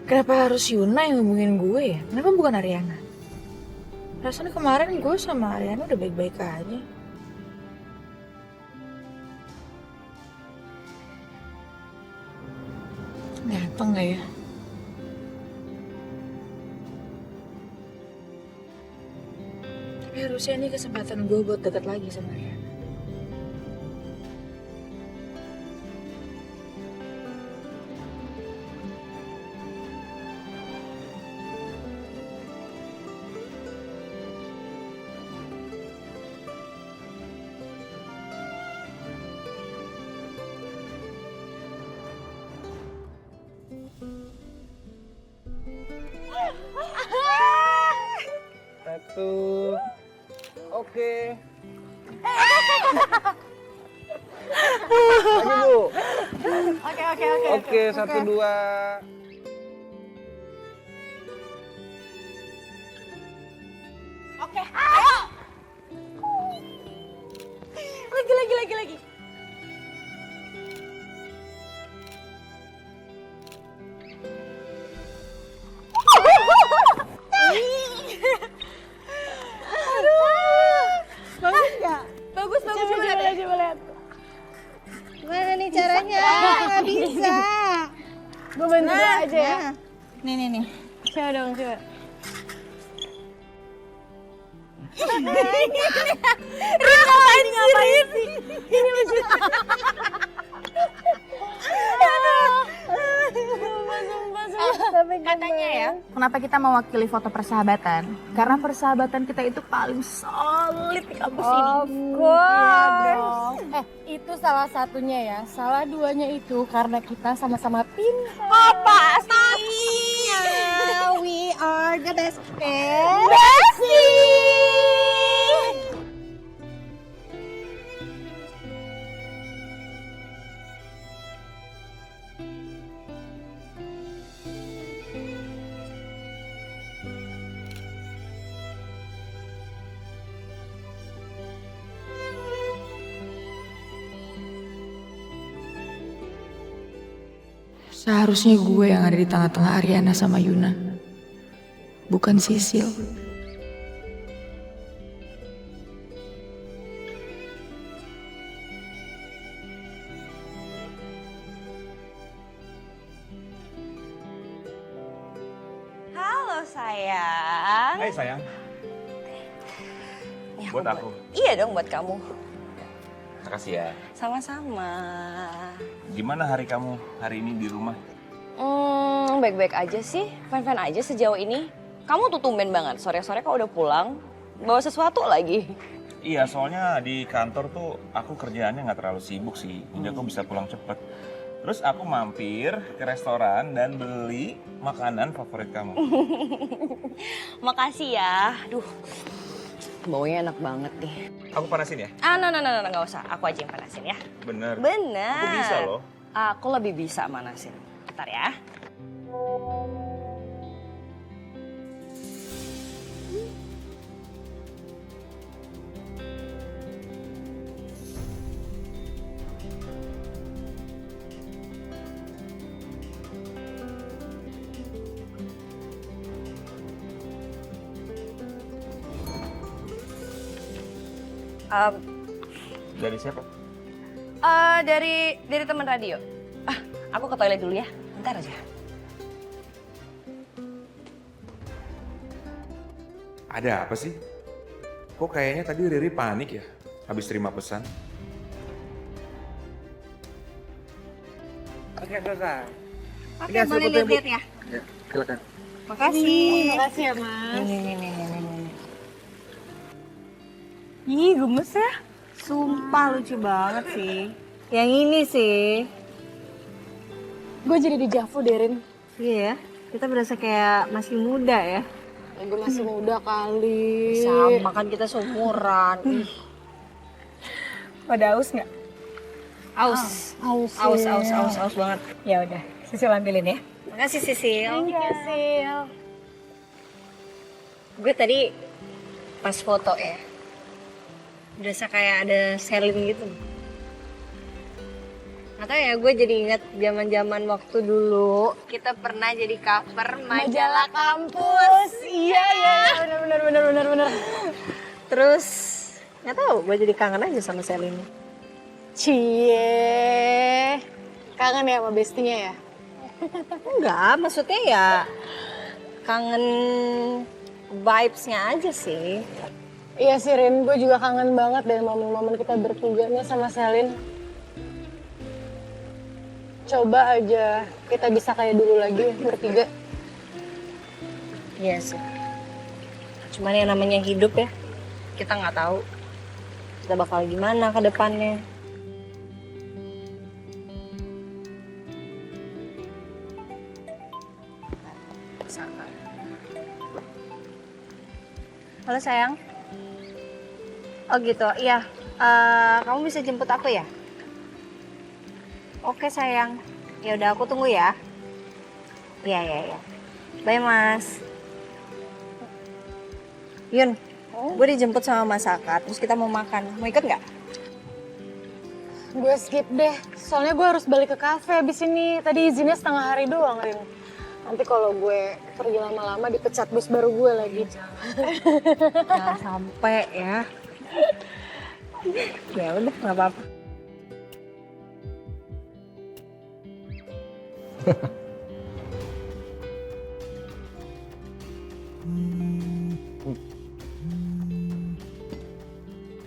Speaker 5: Kenapa harus Yuna yang hubungin gue ya? Kenapa bukan Ariana? Rasanya kemarin gue sama Ariana udah baik-baik aja. Gampang gak ya? Tapi harusnya ini kesempatan gue buat deket lagi sama Ariana.
Speaker 2: Satu. Oke. Lagi Bu. Oke, 1, 2.
Speaker 1: Oke, ayo. Lagi. Bagus nggak?
Speaker 4: Bagus. Coba lihat.
Speaker 1: Gimana nih caranya? Nggak bisa.
Speaker 4: Gue bantu aja ya.
Speaker 1: Nih.
Speaker 4: Coba dong.
Speaker 1: Ngapain sih?
Speaker 4: Ini lucu.
Speaker 5: Katanya ya, kenapa kita mewakili foto persahabatan? Karena persahabatan kita itu paling solid di kampus ini.
Speaker 4: Of course. Itu salah satunya ya. Salah duanya itu karena kita sama-sama pintar.
Speaker 1: Apa sih? We are the best friends.
Speaker 5: Seharusnya gue yang ada di tengah-tengah Ariana sama Yuna, bukan Sisil.
Speaker 13: Halo sayang.
Speaker 3: Hai sayang.
Speaker 13: Ini
Speaker 3: Buat aku.
Speaker 13: Iya dong buat kamu.
Speaker 3: Makasih ya.
Speaker 13: Sama-sama.
Speaker 3: Gimana hari kamu hari ini di rumah?
Speaker 13: Baik-baik aja sih. Fine-fine aja sejauh ini. Kamu tuh tumben banget. Sore-sore kok udah pulang. Bawa sesuatu lagi.
Speaker 3: Iya, soalnya di kantor tuh aku kerjaannya nggak terlalu sibuk sih. Jadi aku bisa pulang cepet. Terus aku mampir ke restoran dan beli makanan favorit kamu.
Speaker 13: Makasih ya. Duh, baunya enak banget nih.
Speaker 3: Aku panasin ya?
Speaker 13: No, nggak usah. Aku aja yang panasin ya.
Speaker 3: Bener.
Speaker 13: Bener.
Speaker 3: Aku bisa loh.
Speaker 13: Aku lebih bisa manasin. Bentar ya.
Speaker 3: Dari siapa?
Speaker 1: Dari teman radio. Aku ke toilet dulu ya. Bentar aja.
Speaker 3: Ada apa sih? Kok kayaknya tadi Riri panik ya? Habis terima pesan.
Speaker 6: Oke, selesai.
Speaker 1: Oke, boleh lihat-lihat ya.
Speaker 6: Ya, silakan.
Speaker 1: Makasih.
Speaker 4: Makasih ya, Mas.
Speaker 1: Nih. Ih, gemes ya. Sumpah lucu banget sih. Yang ini sih.
Speaker 4: Gue jadi dejavu, Derin.
Speaker 1: Iya ya, kita berasa kayak masih muda ya.
Speaker 4: Gue masih muda kali.
Speaker 1: Sama kan kita seumuran.
Speaker 9: Pada aus nggak?
Speaker 1: Aus.
Speaker 9: Aus banget. Ya udah, Sisil ambilin ya.
Speaker 1: Makasih Sisil.
Speaker 4: Thank you, Sil.
Speaker 1: Gue tadi pas foto ya, berasa kayak ada Selin gitu. Atau ya gue jadi inget zaman-zaman waktu dulu kita pernah jadi cover majalah kampus.
Speaker 4: Iya, benar.
Speaker 1: Terus nggak tahu, gue jadi kangen aja sama Selin.
Speaker 4: Cie. Kangen ya sama bestinya ya?
Speaker 1: Enggak, maksudnya ya kangen vibes-nya aja sih.
Speaker 4: Iya sih, Rin. Gue juga kangen banget dari momen-momen kita bertiganya sama Selin. Coba aja kita bisa kayak dulu lagi bertiga.
Speaker 1: Iya sih. Cuman yang namanya hidup ya, kita nggak tahu kita bakal gimana ke depannya. Halo sayang. Oh gitu, iya. Kamu bisa jemput aku ya? Oke sayang. Ya udah aku tunggu ya. Iya. Bye Mas. Yun, gue dijemput sama Mas Saka, terus kita mau makan. Mau ikut nggak?
Speaker 4: Gue skip deh, soalnya gue harus balik ke kafe abis ini. Tadi izinnya setengah hari doang, Rin. Nanti kalau gue pergi lama-lama dipecat bos baru gue lagi.
Speaker 1: Jangan sampai ya. Ya udah, nggak apa-apa.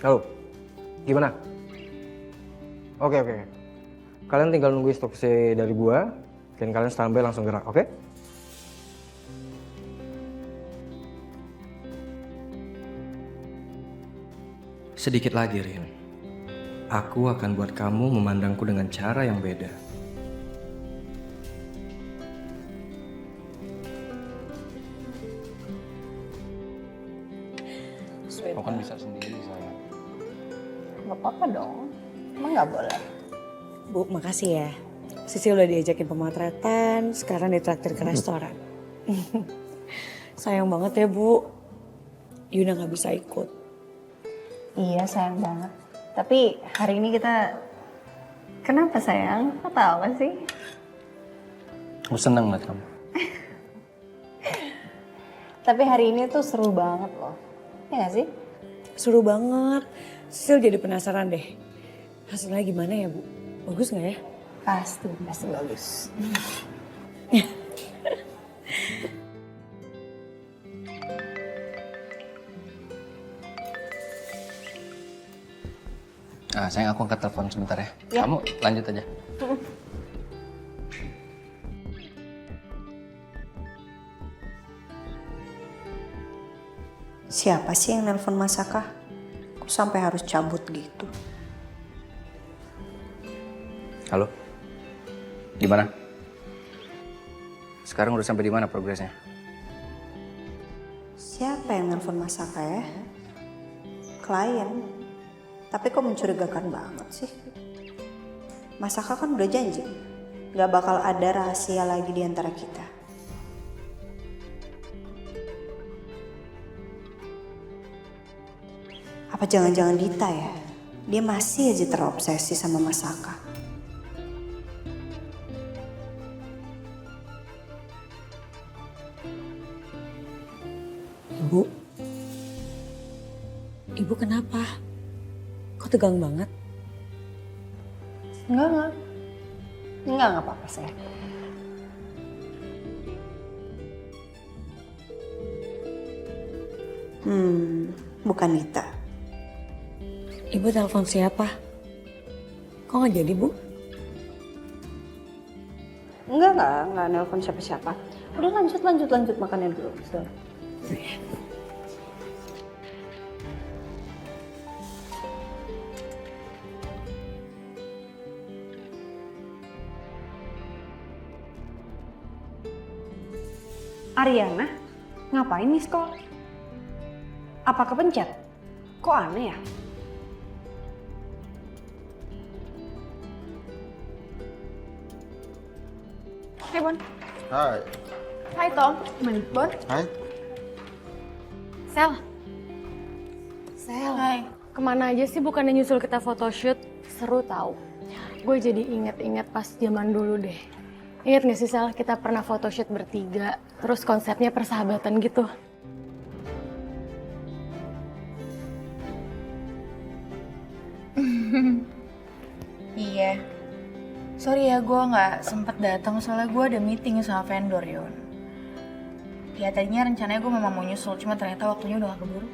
Speaker 6: Halo, gimana? Oke. Kalian tinggal nunggu instruksi dari gua, dan kalian standby langsung gerak, oke? Sedikit lagi, Rin. Aku akan buat kamu memandangku dengan cara yang beda.
Speaker 2: Kau kan bisa sendiri, sayang.
Speaker 1: Nggak apa-apa dong. Emang nggak boleh?
Speaker 9: Bu, makasih ya. Sisi udah diajakin pemotretan, sekarang ditraktir ke restoran. Sayang banget ya, Bu. Yuna nggak bisa ikut.
Speaker 1: Iya sayang banget. Tapi hari ini kita... Kenapa sayang? Kau tahu gak sih?
Speaker 2: Aku seneng liat kamu.
Speaker 1: Tapi hari ini tuh seru banget loh. Ya gak sih?
Speaker 9: Seru banget. Sisil jadi penasaran deh. Hasilnya gimana ya, Bu? Bagus nggak ya?
Speaker 1: Pasti bagus.
Speaker 2: Sayang aku angkat telepon sebentar ya.
Speaker 1: Ya.
Speaker 2: Kamu lanjut aja.
Speaker 1: Siapa sih yang nelpon Mas Saka? Kok sampai harus cabut gitu?
Speaker 2: Halo? Gimana? Sekarang udah sampai di mana progresnya?
Speaker 1: Siapa yang nelpon Mas Saka ya? Klien. Tapi kok mencurigakan banget sih? Mas Saka kan udah janji, gak bakal ada rahasia lagi di antara kita. Apa jangan-jangan Dita ya? Dia masih aja terobsesi sama Mas Saka.
Speaker 9: Ibu? Ibu kenapa? Kok tegang banget?
Speaker 1: Enggak. Enggak apa-apa saya.
Speaker 9: Bukan Nita. Ibu telepon siapa? Kok nggak jadi, Bu?
Speaker 1: Enggak nelpon siapa-siapa. Udah lanjut makannya dulu. So.
Speaker 10: Ariana, ngapain miss call? Apa kepencet? Kok aneh ya?
Speaker 4: Hai Bon.
Speaker 11: Hai.
Speaker 4: Hai Tom. Bon.
Speaker 11: Hai.
Speaker 4: Sel. Hai. Kemana aja sih bukannya nyusul kita photoshoot? Seru tau. Gue jadi inget-inget pas zaman dulu deh. Ingat gak sih Sel, kita pernah photoshoot bertiga, terus konsepnya persahabatan gitu.
Speaker 17: Iya. Sorry ya, gue nggak sempet datang soalnya gue ada meeting sama vendor, Yon. Ya tadinya rencananya gue memang mau nyusul, cuma ternyata waktunya udah gak keburu.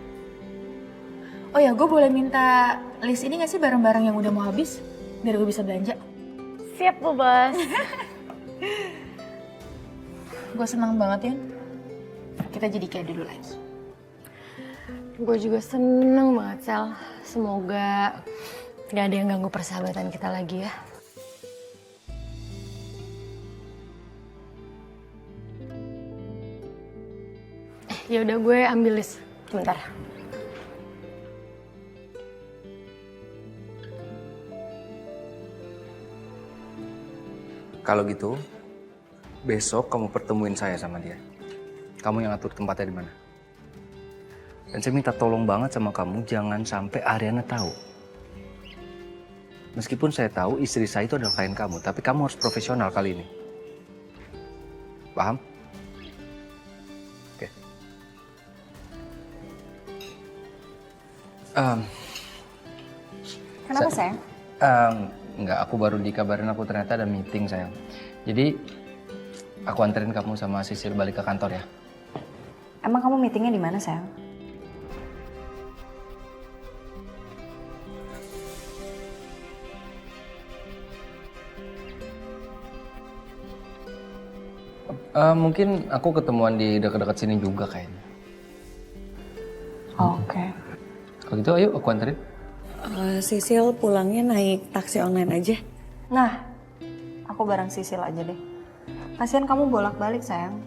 Speaker 17: Oh ya, gue boleh minta list ini gak sih barang-barang yang udah mau habis? Biar gue bisa belanja.
Speaker 4: Siap Bu Bos.
Speaker 17: Gue senang banget, Yon. Kita jadi kayak dulu lagi.
Speaker 4: Gue juga seneng banget Sel. Semoga gak ada yang ganggu persahabatan kita lagi ya. Ya udah gue ambil list sebentar.
Speaker 2: Kalau gitu, besok kamu pertemuin saya sama dia. Kamu yang atur tempatnya di mana. Dan saya minta tolong banget sama kamu, jangan sampai Ariana tahu. Meskipun saya tahu istri saya itu adalah klien kamu, tapi kamu harus profesional kali ini. Paham? Oke.
Speaker 1: Kenapa sayang?
Speaker 2: Enggak, aku baru dikabarin aku ternyata ada meeting sayang. Jadi aku anterin kamu sama Sisil balik ke kantor ya.
Speaker 1: Emang kamu meetingnya di mana sayang?
Speaker 2: Mungkin aku ketemuan di dekat-dekat sini juga kayaknya.
Speaker 1: Oke.
Speaker 2: Kalau gitu ayo aku anterin.
Speaker 9: Sisil pulangnya naik taksi online aja.
Speaker 1: Nah, aku bareng Sisil aja deh. Kasian kamu bolak-balik sayang.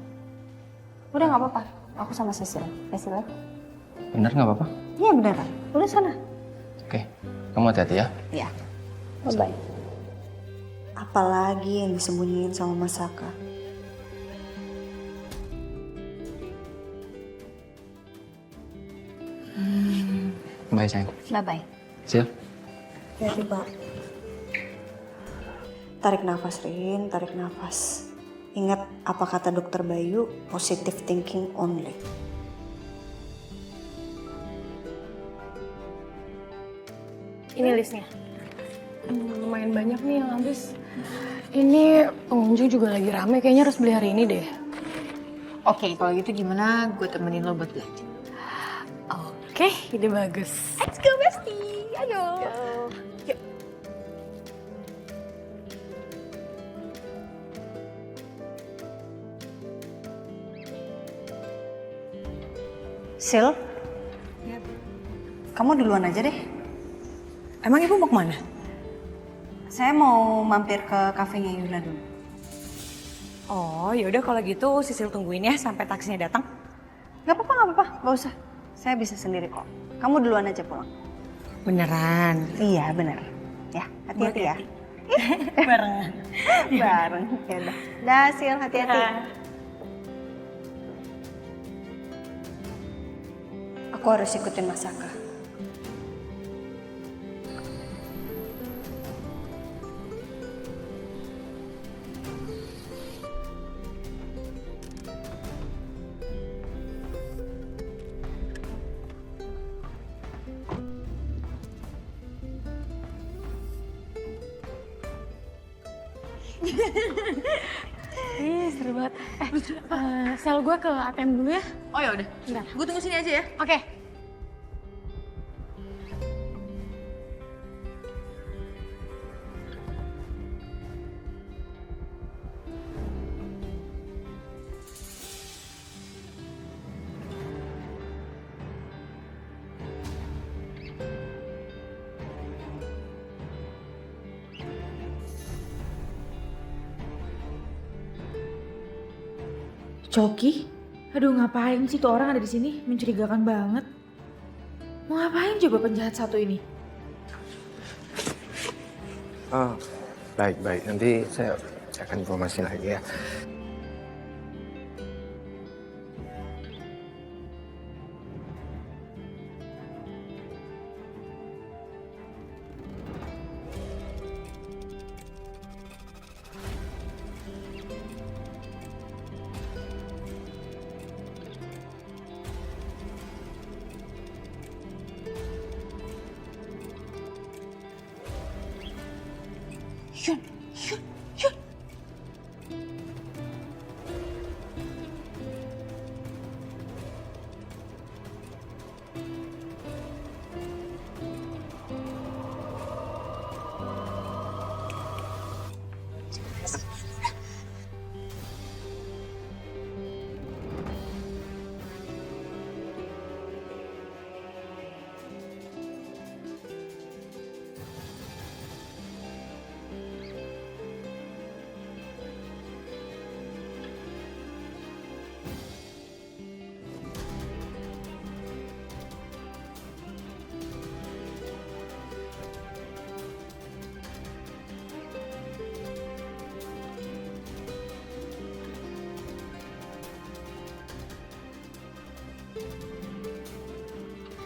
Speaker 1: Udah nggak apa-apa, aku sama Sisil. Sisil ya?
Speaker 2: Bener nggak apa-apa?
Speaker 1: Iya beneran. Udah sana.
Speaker 2: Oke, kamu hati-hati ya.
Speaker 1: Iya. Bye-bye. Apalagi yang disembunyiin sama Mas Saka?
Speaker 2: Bye sayang.
Speaker 1: Bye-bye.
Speaker 2: Sil.
Speaker 1: Hati-hati, Pak. Tarik nafas, Rin. Tarik nafas. Ingat apa kata dokter Bayu, positive thinking only.
Speaker 4: Ini listnya. Lumayan banyak nih yang habis. Ini pengunjung juga lagi rame, kayaknya harus beli hari ini deh.
Speaker 17: Oke, kalau gitu gimana gue temenin lo buat belanja?
Speaker 4: Oke, ide bagus.
Speaker 17: Let's go, bestie. Ayo. Yuk.
Speaker 1: Sil, kamu duluan aja deh.
Speaker 9: Emang ibu mau kemana?
Speaker 1: Saya mau mampir ke kafenya Yuna dulu.
Speaker 9: Oh, yaudah kalau gitu Sisil tungguin ya sampai taksinya datang.
Speaker 1: Gak apa-apa, gak usah. Saya bisa sendiri kok. Kamu duluan aja pulang.
Speaker 9: Beneran?
Speaker 1: Iya, bener. Ya, hati-hati ya.
Speaker 9: Barengan.
Speaker 1: Bareng, ya udah. Dah, Sil, hati-hati. Aku harus ikutin Mas Saka.
Speaker 4: Ih, seru banget. Sel gue ke ATM dulu ya.
Speaker 13: Oh ya udah.
Speaker 4: Bentar.
Speaker 13: Gue tunggu sini aja ya.
Speaker 4: Oke.
Speaker 9: Coki? Aduh ngapain sih tuh orang ada di sini? Mencurigakan banget. Mau ngapain coba penjahat satu ini?
Speaker 6: Oh, baik. Nanti saya akan informasi lagi ya.
Speaker 15: Yun.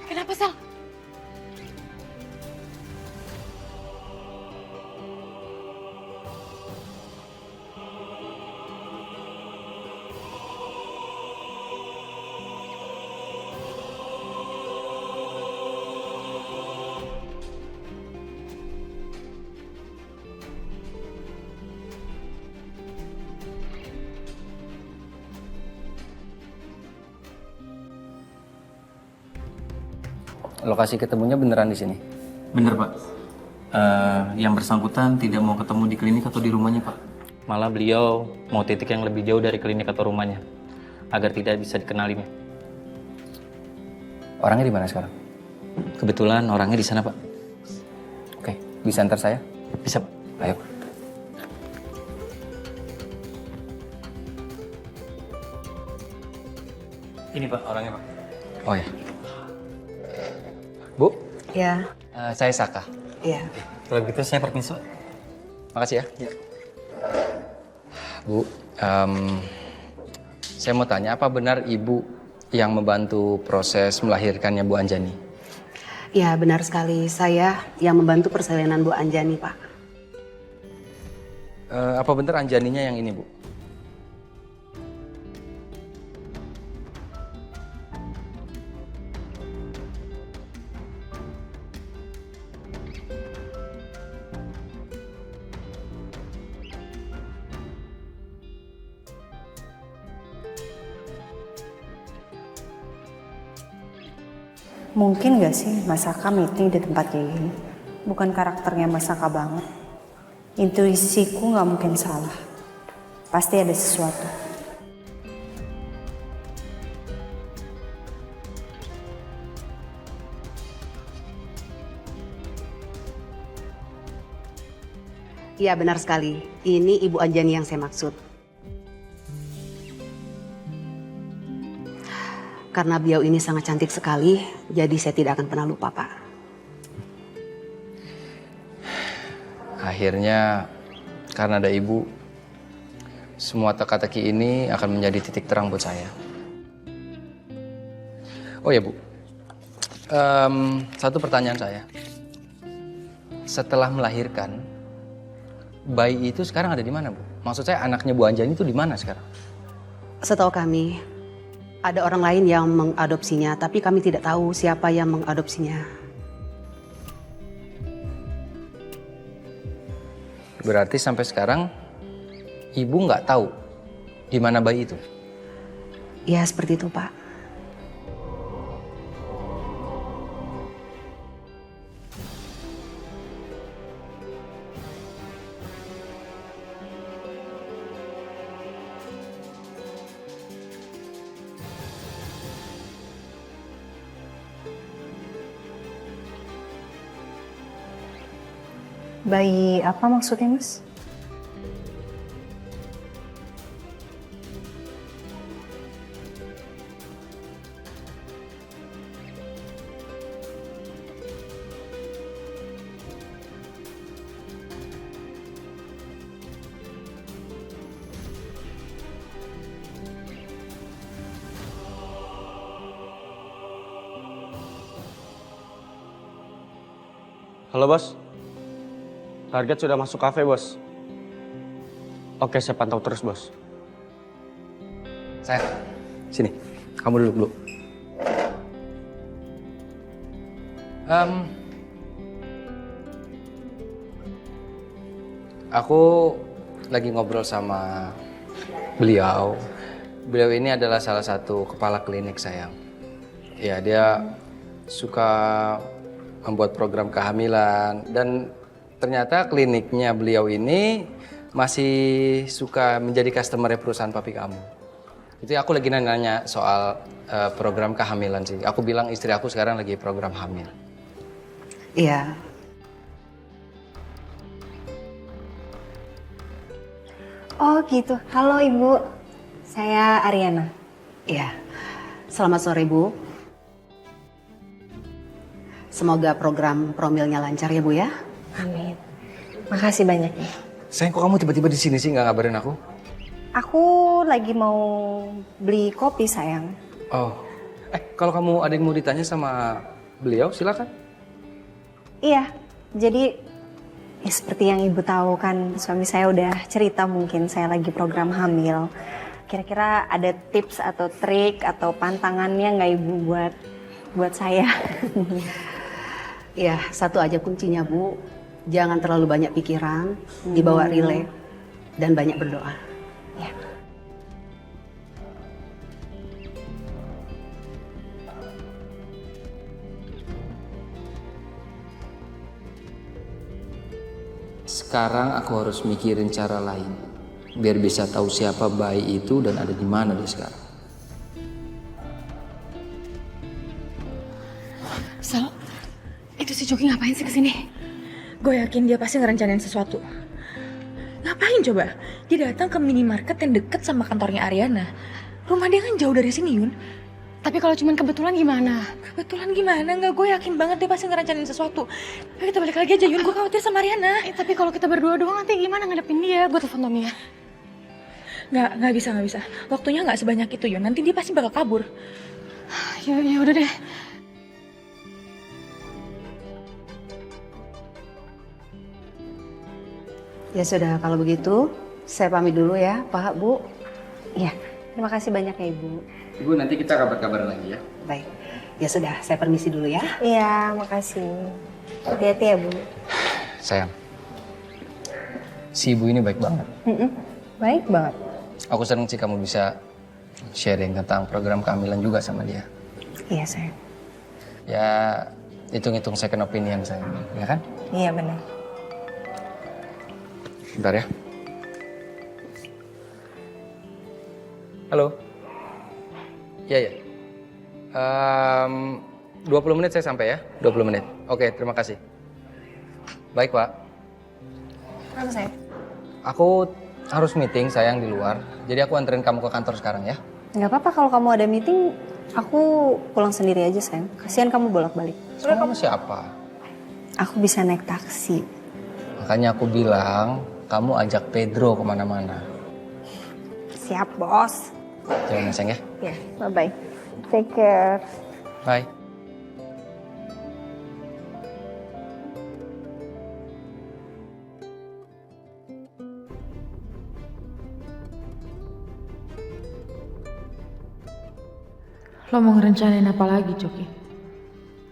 Speaker 4: Kenapa, Sal?
Speaker 2: Lokasi ketemunya beneran di sini?
Speaker 18: Bener Pak. Yang bersangkutan tidak mau ketemu di klinik atau di rumahnya Pak.
Speaker 12: Malah beliau mau titik yang lebih jauh dari klinik atau rumahnya, agar tidak bisa dikenalinya.
Speaker 2: Orangnya di mana sekarang?
Speaker 12: Kebetulan orangnya di sana Pak.
Speaker 2: Oke, bisa antar saya?
Speaker 12: Bisa Pak.
Speaker 2: Ayo.
Speaker 12: Ini Pak orangnya Pak.
Speaker 2: Oh ya. Bu?
Speaker 1: Ya.
Speaker 12: Saya Saka.
Speaker 1: Iya.
Speaker 12: Kalau gitu saya permisi Pak.
Speaker 2: Makasih ya. Bu, saya mau tanya, apa benar Ibu yang membantu proses melahirkannya Bu Anjani?
Speaker 19: Ya, benar sekali. Saya yang membantu persalinan Bu Anjani, Pak.
Speaker 2: Apa benar Anjaninya yang ini, Bu?
Speaker 7: Mungkin gak sih Mas Saka meeting di tempat kayak gini? Bukan karakternya Mas Saka banget. Intuisiku gak mungkin salah. Pasti ada sesuatu.
Speaker 19: Iya, benar sekali. Ini Ibu Anjani yang saya maksud. Karena beliau ini sangat cantik sekali, jadi saya tidak akan pernah lupa, Pak.
Speaker 2: Akhirnya, karena ada Ibu, semua teka-teki ini akan menjadi titik terang buat saya. Oh ya Bu, satu pertanyaan saya. Setelah melahirkan, bayi itu sekarang ada di mana Bu? Maksud saya anaknya Bu Anjani itu di mana sekarang?
Speaker 19: Setahu kami, ada orang lain yang mengadopsinya, tapi kami tidak tahu siapa yang mengadopsinya.
Speaker 2: Berarti sampai sekarang ibu nggak tahu di mana bayi itu?
Speaker 19: Ya seperti itu Pak.
Speaker 1: Bayi apa maksudnya, Mas?
Speaker 6: Halo bos, target sudah masuk kafe bos. Oke, saya pantau terus bos.
Speaker 2: Sayang, sini, kamu duduk dulu. Aku lagi ngobrol sama beliau. Beliau ini adalah salah satu kepala klinik, sayang. Ya, dia suka membuat program kehamilan dan ternyata kliniknya beliau ini masih suka menjadi customer perusahaan papi kamu. Itu aku lagi nanya soal program kehamilan sih. Aku bilang istri aku sekarang lagi program hamil.
Speaker 19: Iya.
Speaker 7: Oh gitu. Halo Ibu. Saya Ariana.
Speaker 19: Iya. Selamat sore Bu. Semoga program promilnya lancar ya Bu ya.
Speaker 7: Amin. Makasih banyak ya.
Speaker 2: Sayang, kok kamu tiba-tiba di sini sih nggak ngabarin aku?
Speaker 7: Aku lagi mau beli kopi sayang.
Speaker 2: Oh, kalau kamu ada yang mau ditanya sama beliau, silakan.
Speaker 7: Iya, jadi ya seperti yang Ibu tahu kan suami saya udah cerita mungkin saya lagi program hamil. Kira-kira ada tips atau trik atau pantangannya nggak Ibu buat saya?
Speaker 19: Ya, satu aja kuncinya Bu. Jangan terlalu banyak pikiran, dibawa rileks dan banyak berdoa.
Speaker 7: Ya.
Speaker 2: Sekarang aku harus mikirin cara lain biar bisa tahu siapa bayi itu dan ada di mana dia sekarang.
Speaker 9: Sal, itu si Coki ngapain sih kesini? Gue yakin dia pasti ngerencanain sesuatu. Ngapain coba? Dia datang ke minimarket yang deket sama kantornya Ariana. Rumah dia kan jauh dari sini, Yun.
Speaker 4: Tapi kalau cuma kebetulan gimana?
Speaker 9: Kebetulan gimana? Nggak, gue yakin banget dia pasti ngerencanain sesuatu. Ayo kita balik lagi aja, Yun. Gue khawatir sama Ariana.
Speaker 4: Tapi kalau kita berdua doang nanti gimana ngadepin dia? Gue telepon Tommy ya.
Speaker 9: Nggak bisa. Waktunya nggak sebanyak itu, Yun. Nanti dia pasti bakal kabur.
Speaker 4: Ya udah deh.
Speaker 19: Ya sudah, kalau begitu saya pamit dulu ya, Pak, Bu.
Speaker 7: Iya, terima kasih banyak ya Ibu.
Speaker 2: Ibu, nanti kita kabar-kabaran lagi ya.
Speaker 19: Baik. Ya sudah, saya permisi dulu ya.
Speaker 7: Iya, makasih. Hati-hati ya Bu.
Speaker 2: Sayang, si ibu ini baik banget.
Speaker 7: Baik banget.
Speaker 2: Aku senang sih kamu bisa sharing tentang program kehamilan juga sama dia.
Speaker 7: Iya sayang.
Speaker 2: Ya, hitung-hitung second opinion sayang, ya kan?
Speaker 7: Iya benar.
Speaker 2: Bentar ya. Halo. Iya. 20 menit saya sampai ya. 20 menit. Oke, terima kasih. Baik, Pak.
Speaker 7: Kenapa sayang?
Speaker 2: Aku harus meeting sayang di luar. Jadi aku anterin kamu ke kantor sekarang ya.
Speaker 7: Nggak apa-apa kalau kamu ada meeting, aku pulang sendiri aja sayang. Kasihan kamu bolak-balik.
Speaker 2: Soalnya kamu siapa?
Speaker 7: Aku bisa naik taksi.
Speaker 2: Makanya aku bilang, kamu ajak Pedro kemana-mana.
Speaker 7: Siap bos.
Speaker 2: Jangan sayang ya.
Speaker 7: Ya, bye-bye. Take care.
Speaker 2: Bye.
Speaker 9: Lo mau ngerencanain apa lagi, Coki?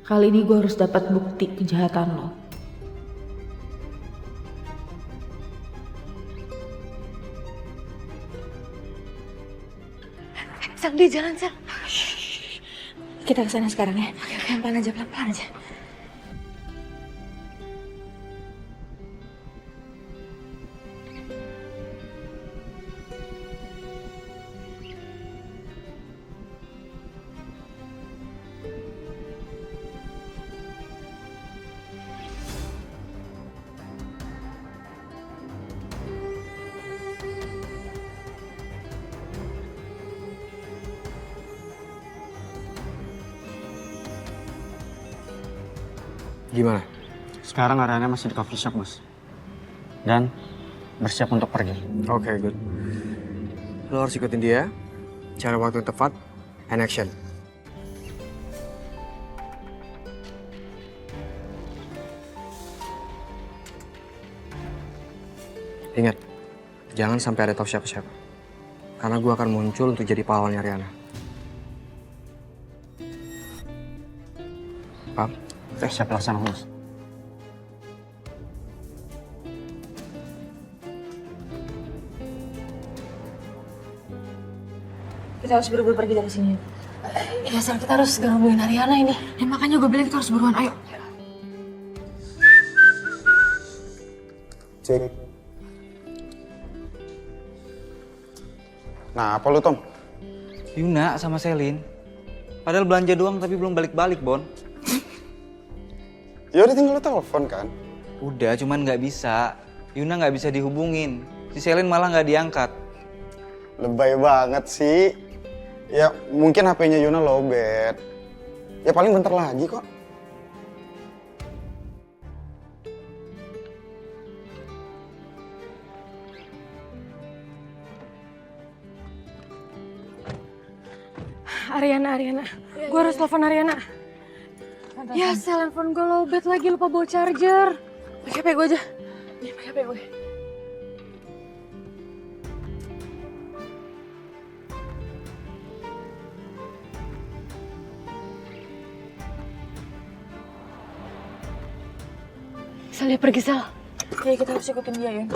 Speaker 9: Kali ini gue harus dapat bukti kejahatan lo. Sel, dia jalan, Sel. Kita ke sana sekarang ya. Oke, pelan-pelan aja, pelan-pelan aja.
Speaker 6: Gimana?
Speaker 11: Sekarang Ariana masih di coffee shop, Bos. Dan bersiap untuk pergi.
Speaker 6: Oke, good. Lo harus ikutin dia, cari waktu yang tepat, and action. Ingat, jangan sampai ada tahu siapa-siapa. Karena gue akan muncul untuk jadi pahlawannya Ariana. Paham?
Speaker 11: Siap laksana, Bos.
Speaker 9: Kita harus buru-buru pergi dari sini. Ya, Sel, kita harus gangguin Ariana ini. Ya, makanya gue bilang kita harus buruan, ayo.
Speaker 11: Cek. Nah, apa lu, Tom?
Speaker 20: Yuna sama Selin. Padahal belanja doang tapi belum balik-balik, Bon.
Speaker 11: Ya udah tinggal lu telepon kan.
Speaker 20: Udah, cuman nggak bisa. Yuna nggak bisa dihubungin. Si Selin malah nggak diangkat.
Speaker 11: Lebay banget sih. Ya mungkin HP-nya Yuna lowbat. Ya paling bentar lagi kok.
Speaker 4: Ariana. Gue harus telepon Ariana. Ya, handphone gue lowbat lagi, lupa bawa charger.
Speaker 9: Pakai HP gue aja. Nih, pakai HP gue.
Speaker 4: Sel, dia pergi, Sel.
Speaker 9: Ya, kita harus ikutin dia, Yun.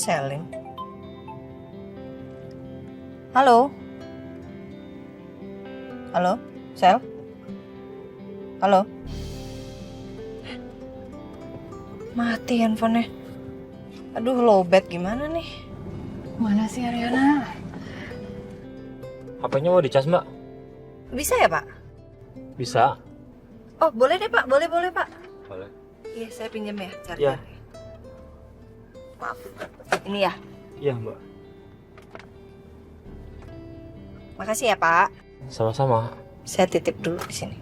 Speaker 1: Selin. Halo? Halo? Sel? Halo? Mati handphonenya. Aduh, lowbat gimana nih?
Speaker 4: Mana sih Ariana?
Speaker 18: HP-nya mau dicas, Mbak?
Speaker 1: Bisa ya, Pak?
Speaker 18: Bisa.
Speaker 1: Oh, boleh deh, Pak. Boleh, Pak.
Speaker 18: Boleh.
Speaker 1: Iya, saya pinjam ya charger.
Speaker 18: Iya.
Speaker 1: Maaf. Ini ya.
Speaker 18: Iya, Mbak.
Speaker 1: Makasih ya, Pak.
Speaker 18: Sama-sama.
Speaker 1: Saya titip dulu di sini.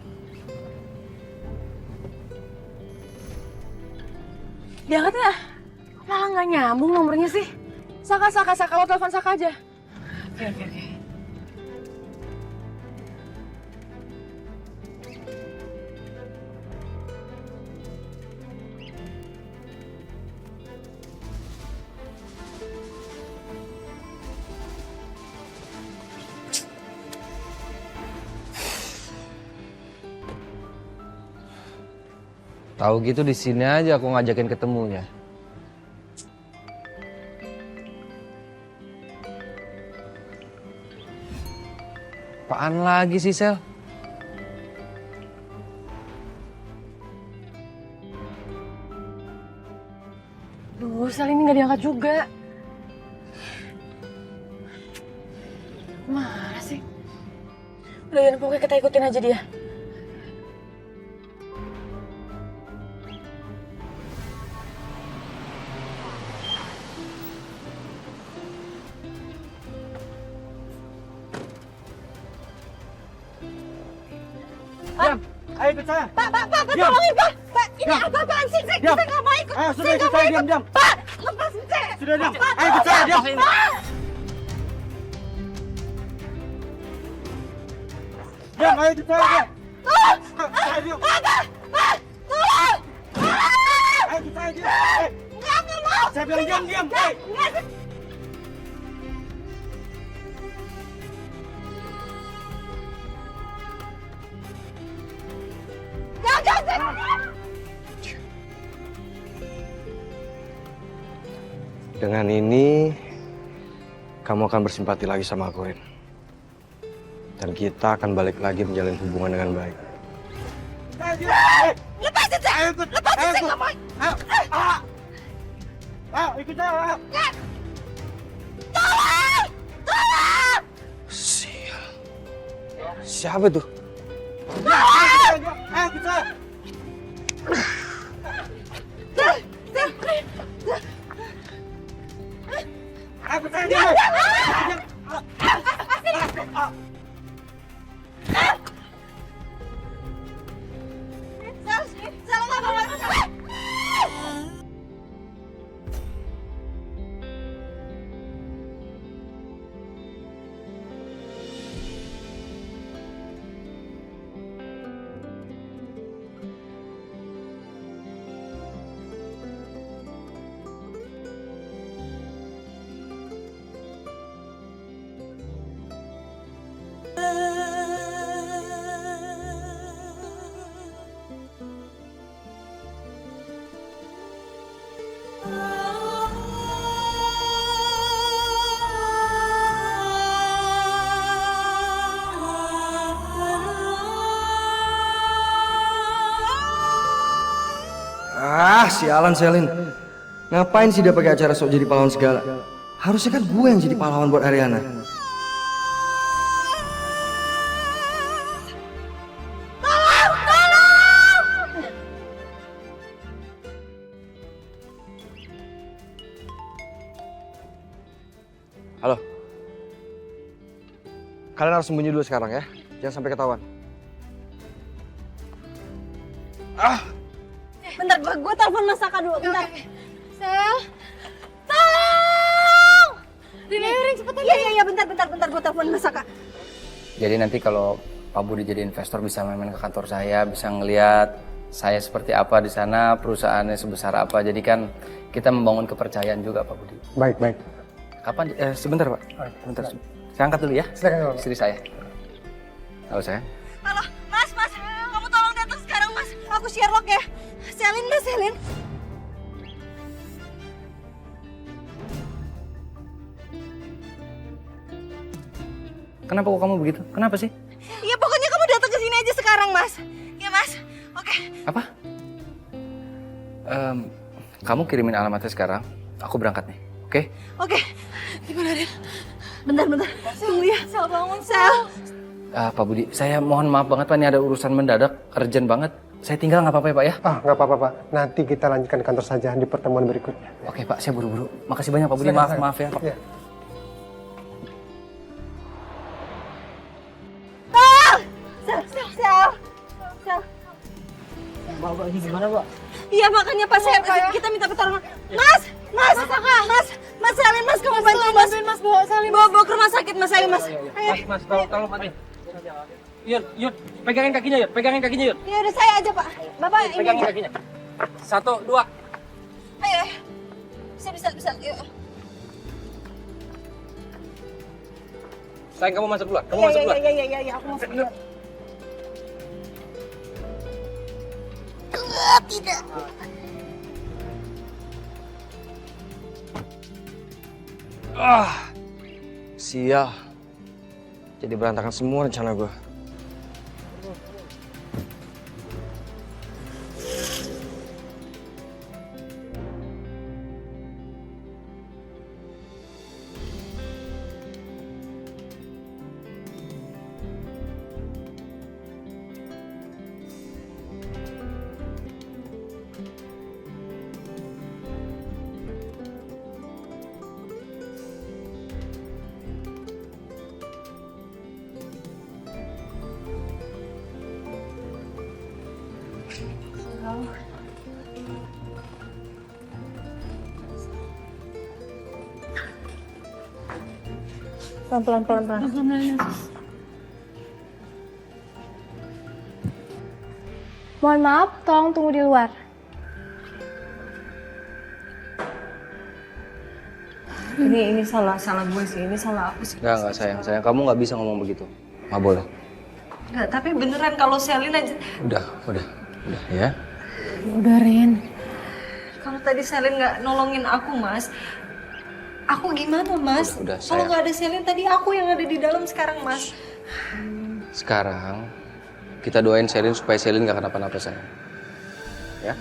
Speaker 4: Diangkat ya? Malah nggak nyambung nomornya sih. Saka, lo telepon Saka aja.
Speaker 9: Oke.
Speaker 2: Tahu gitu di sini aja aku ngajakin ketemunya. Apaan lagi sih, Sel?
Speaker 4: Duh, Sel ini nggak diangkat juga. Mana sih?
Speaker 9: Udah, Yun, pokoknya kita ikutin aja dia.
Speaker 11: Ayo ikut saya.
Speaker 15: Pak, tolongin, Pak. Pak, ini apa-apaan sih? Saya nggak mau ikut.
Speaker 11: Ayo, sudah ikut saya, diam.
Speaker 15: Pak, lepasin saya.
Speaker 11: Sudah, diam.
Speaker 15: Pak,
Speaker 11: Ayo ikut saya, diam.
Speaker 15: Pak.
Speaker 11: Diam, ayo ikut saya, diam.
Speaker 15: Pak,
Speaker 11: Diam.
Speaker 15: Pak, tolong.
Speaker 11: Ayo ikut saya, diam.
Speaker 15: Nggak mau.
Speaker 11: Saya bilang diam.
Speaker 15: Jangan.
Speaker 6: Dengan ini, kamu akan bersimpati lagi sama aku, Rin. Dan kita akan balik lagi menjalin hubungan dengan baik.
Speaker 15: Lepasin saya! Lepasin saya nggak mau! Ayo, ikut saya! Tolong! Tolong!
Speaker 6: Siapa tuh?
Speaker 15: Ayo, kita! Aku tanya.
Speaker 6: Sialan Selin. Ngapain sih dia pakai acara sok jadi pahlawan segala? Harusnya kan gue yang jadi pahlawan buat Ariana. Halo. Kalian harus sembunyi dulu sekarang ya. Jangan sampai ketahuan.
Speaker 7: Bentar, gue telepon Mas Saka dulu, bentar.
Speaker 8: Sel,
Speaker 7: Tolong!
Speaker 8: Rin, cepetan.
Speaker 7: Iya, bentar, gue telepon Mas Saka.
Speaker 2: Jadi nanti kalau Pak Budi jadi investor bisa main-main ke kantor saya, bisa ngelihat saya seperti apa di sana, perusahaannya sebesar apa. Jadi kan kita membangun kepercayaan juga Pak Budi.
Speaker 21: Baik.
Speaker 2: Kapan? Sebentar Pak. Sebentar. Saya angkat dulu ya.
Speaker 21: Silakan.
Speaker 2: Istri saya. Halo saya.
Speaker 7: Halo, Mas, kamu tolong datang sekarang, Mas. Aku Sherlock ya. Selin, Mas, Selin.
Speaker 2: Kenapa kok kamu begitu? Kenapa sih?
Speaker 7: Iya, pokoknya kamu datang ke sini aja sekarang, Mas. Ya, Mas. Oke.
Speaker 2: Apa? Kamu kirimin alamatnya sekarang. Aku berangkat nih. Oke?
Speaker 7: Oke. Gimana, Rin? Bentar. Tunggu ya. Sel, bangun, Sel.
Speaker 2: Pak Budi, saya mohon maaf banget Pak, ini ada urusan mendadak, urgent banget. Saya tinggal nggak apa-apa ya Pak ya?
Speaker 21: Nggak apa-apa Pak. Nanti kita lanjutkan kantor saja di pertemuan berikutnya.
Speaker 2: Oke Pak, saya buru-buru. Makasih banyak Pak Budi.
Speaker 21: Silakan.
Speaker 2: Maaf ya Pak.
Speaker 21: Ya.
Speaker 7: Sel.
Speaker 21: Bapak ini gimana Pak?
Speaker 7: Iya, makanya Pak, kita minta pertolongan. Mas, Selin, Mas, kamu bantuin Mas, bawa Selin. Bawa ke rumah sakit, Mas, ayo Mas. Ayo.
Speaker 2: Mas, tolong Mas. Yun, pegangin kakinya Yun.
Speaker 7: Ya udah, saya aja Pak. Bapak ini
Speaker 2: Pegangin
Speaker 7: aja.
Speaker 2: kakinya. 1, 2.
Speaker 7: Ayo. Bisa. Yuk.
Speaker 2: Sayang, kamu masuk duluan.
Speaker 7: Iya, aku masuk dulu. Tidak.
Speaker 6: Sial. Jadi berantakan semua rencana gue.
Speaker 7: Pelan-pelan.
Speaker 8: Mohon maaf, tolong tunggu di luar.
Speaker 1: Ini salah gue sih, ini salah aku sih.
Speaker 2: Enggak sayang. Kamu nggak bisa ngomong begitu. Nggak boleh.
Speaker 1: Enggak, tapi beneran kalau Selin aja.
Speaker 2: Udah ya.
Speaker 4: Udah, Rin.
Speaker 1: Kalau tadi Selin nggak nolongin aku, Mas. Aku gimana, Mas?
Speaker 2: Udah,
Speaker 1: Kalau
Speaker 2: sayang.
Speaker 1: nggak ada Selin tadi aku yang ada di dalam sekarang, Mas.
Speaker 2: Sekarang kita doain Selin supaya Selin gak kenapa-napa sayang. Ya?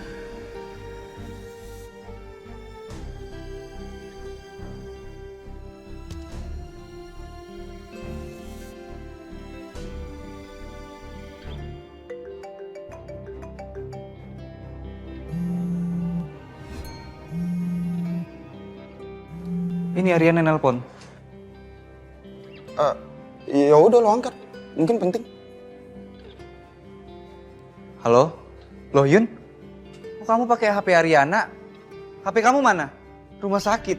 Speaker 20: Ini Ariana nelpon.
Speaker 11: Ya udah lo angkat. Mungkin penting.
Speaker 20: Halo? Loh Yun? Kok kamu pakai HP Ariana? HP kamu mana? Rumah sakit.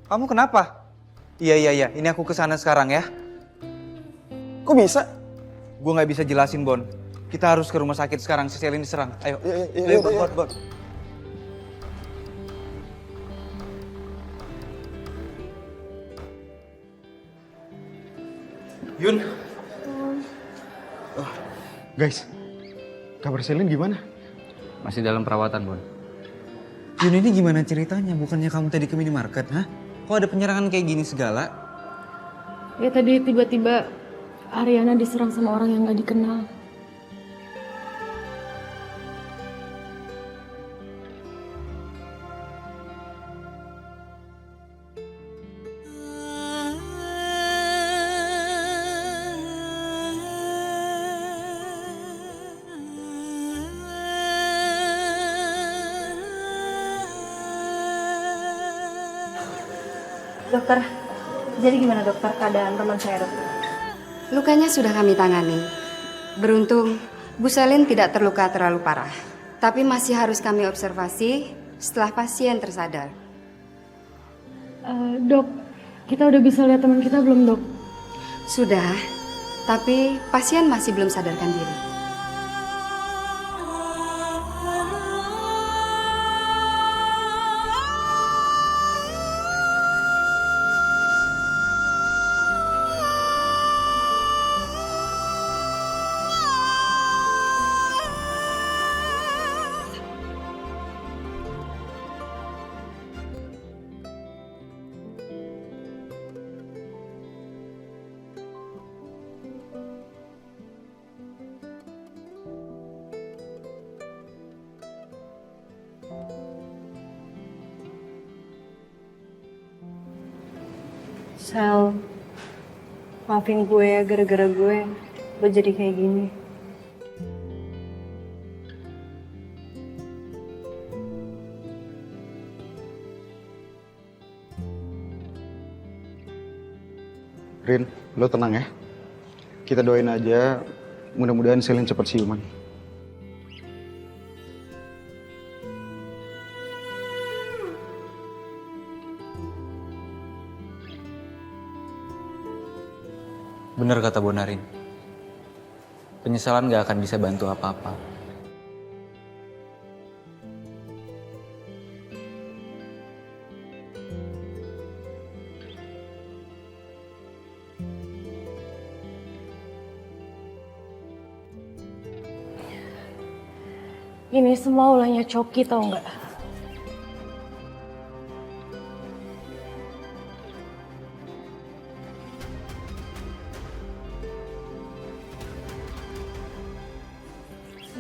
Speaker 20: Kamu kenapa? Iya. Ini aku kesana sekarang ya.
Speaker 11: Kok bisa?
Speaker 20: Gue nggak bisa jelasin, Bon. Kita harus ke rumah sakit sekarang. Si Selin diserang. Ayo. Ayo, Bon.
Speaker 11: Yun. Guys, kabar Selin gimana?
Speaker 2: Masih dalam perawatan, Bon.
Speaker 20: Yun, ini gimana ceritanya? Bukannya kamu tadi ke minimarket, hah? Kok ada penyerangan kayak gini segala?
Speaker 4: Ya tadi tiba-tiba Ariana diserang sama orang yang gak dikenal.
Speaker 7: Dokter, jadi gimana dokter keadaan teman saya, dokter?
Speaker 14: Lukanya sudah kami tangani. Beruntung, Bu Selin tidak terluka terlalu parah. Tapi masih harus kami observasi setelah pasien tersadar.
Speaker 4: Dok, kita udah bisa lihat teman kita belum, Dok?
Speaker 14: Sudah, tapi pasien masih belum sadarkan diri.
Speaker 1: Sel, maafin gue ya gara-gara gue jadi kayak gini.
Speaker 11: Rin, lo tenang ya. Kita doain aja, mudah-mudahan Selin cepat siuman.
Speaker 20: Bener kata Bonarin. Penyesalan gak akan bisa bantu apa-apa.
Speaker 4: Ini semua ulahnya Coki, tau nggak?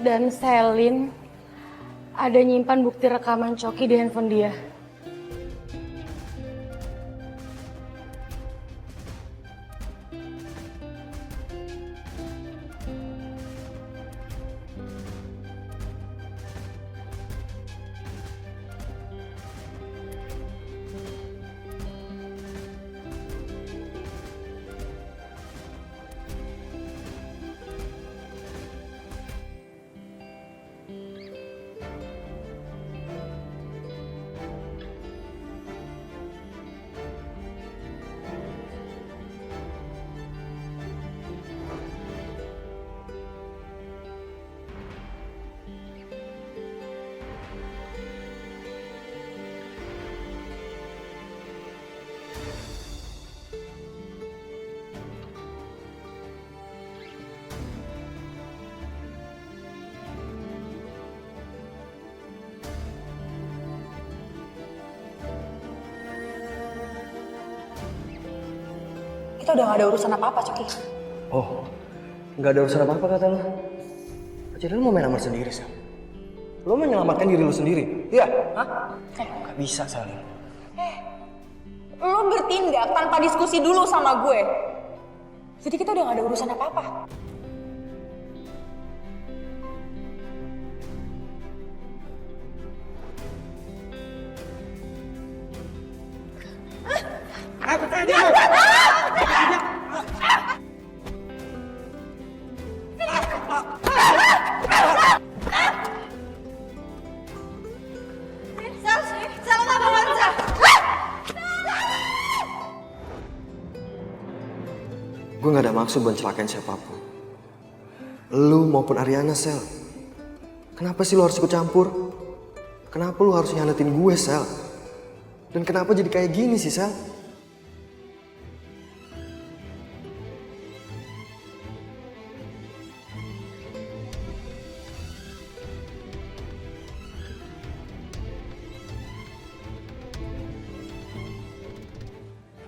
Speaker 4: Dan Selin ada nyimpan bukti rekaman Coki di handphone dia.
Speaker 9: kita udah gak ada urusan apa-apa, Coki.
Speaker 6: Oh, nggak ada urusan apa-apa kata lo. Jadi lo mau main aman sendiri, Sel? Lo menyelamatkan diri lo sendiri? Iya? Hah? Gak bisa, Sel.
Speaker 9: Lo bertindak tanpa diskusi dulu sama gue. Jadi kita udah gak ada urusan apa-apa.
Speaker 6: Gue gak ada maksud buat celakain siapapun. Lu maupun Ariana, Sel. Kenapa sih lu harus ikut campur? Kenapa lu harus nyanetin gue, Sel? Dan kenapa jadi kayak gini sih, Sel?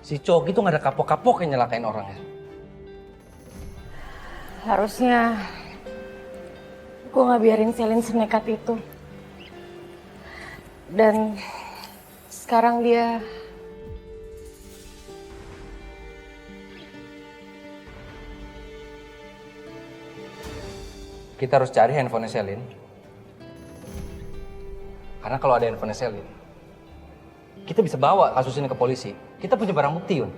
Speaker 2: Si Coki tuh gak ada kapok-kapok yang nyelakain orang ya.
Speaker 4: Harusnya gue gak biarin Selin senekat itu. Dan sekarang dia
Speaker 2: Kita harus cari handphonenya Selin. Karena kalau ada handphonenya Selin, kita bisa bawa kasus ini ke polisi. Kita punya barang bukti, Yun.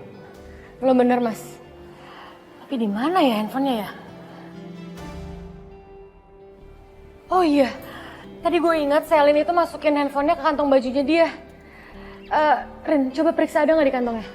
Speaker 4: Lo bener, Mas. Tapi di mana ya handphonenya ya? Oh iya, tadi gue ingat Selin itu masukin handphonenya ke kantong bajunya dia. Rin, coba periksa ada nggak di kantongnya?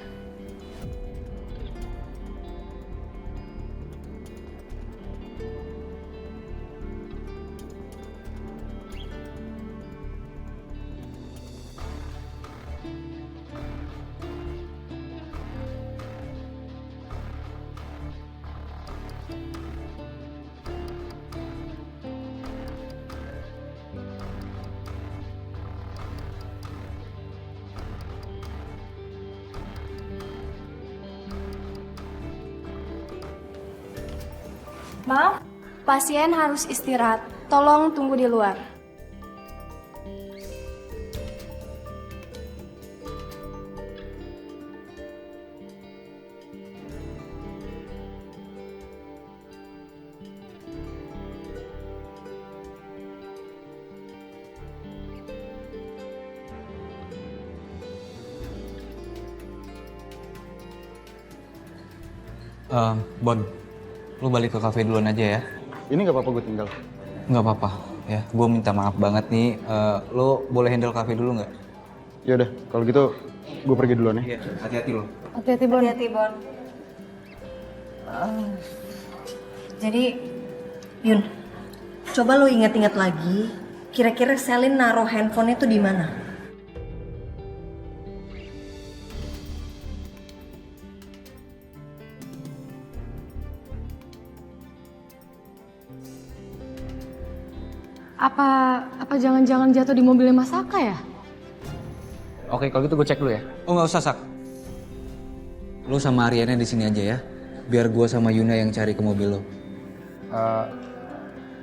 Speaker 16: Maaf, pasien harus istirahat. Tolong tunggu di luar.
Speaker 20: Bon, lu balik ke kafe duluan aja ya.
Speaker 11: Ini nggak apa-apa gue tinggal.
Speaker 20: Nggak apa-apa ya, gue minta maaf banget nih. Lo boleh handle kafe dulu nggak?
Speaker 11: Ya udah, kalau gitu gue pergi duluan ya.
Speaker 20: Iya, hati-hati lo.
Speaker 4: Hati-hati, Bon.
Speaker 7: Hati-hati, Bon. Jadi, Yun, coba lo ingat-ingat lagi, kira-kira Selin naruh handphonenya tuh di mana?
Speaker 4: Apa jangan-jangan jatuh di mobilnya Mas Saka ya?
Speaker 20: Oke, kalau gitu gue cek dulu ya. Oh nggak usah, Sak. Lo sama Ariana di sini aja ya. Biar gue sama Yuna yang cari ke mobil lo.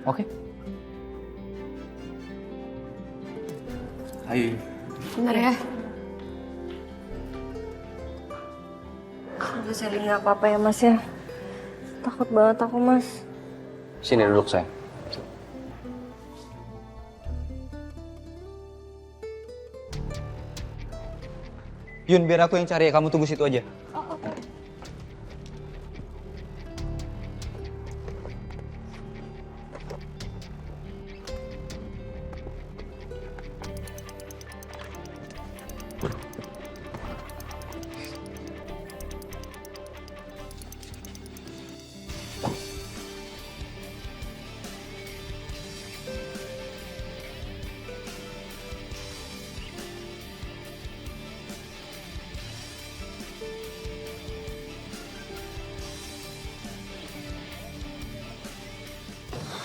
Speaker 20: Oke. Ayo.
Speaker 4: Bentar ya.
Speaker 1: Udah Selin nggak apa-apa ya Mas ya. Takut banget aku Mas.
Speaker 2: Sini duduk sayang.
Speaker 20: Yun, biar aku yang cari ya. Kamu tunggu situ aja.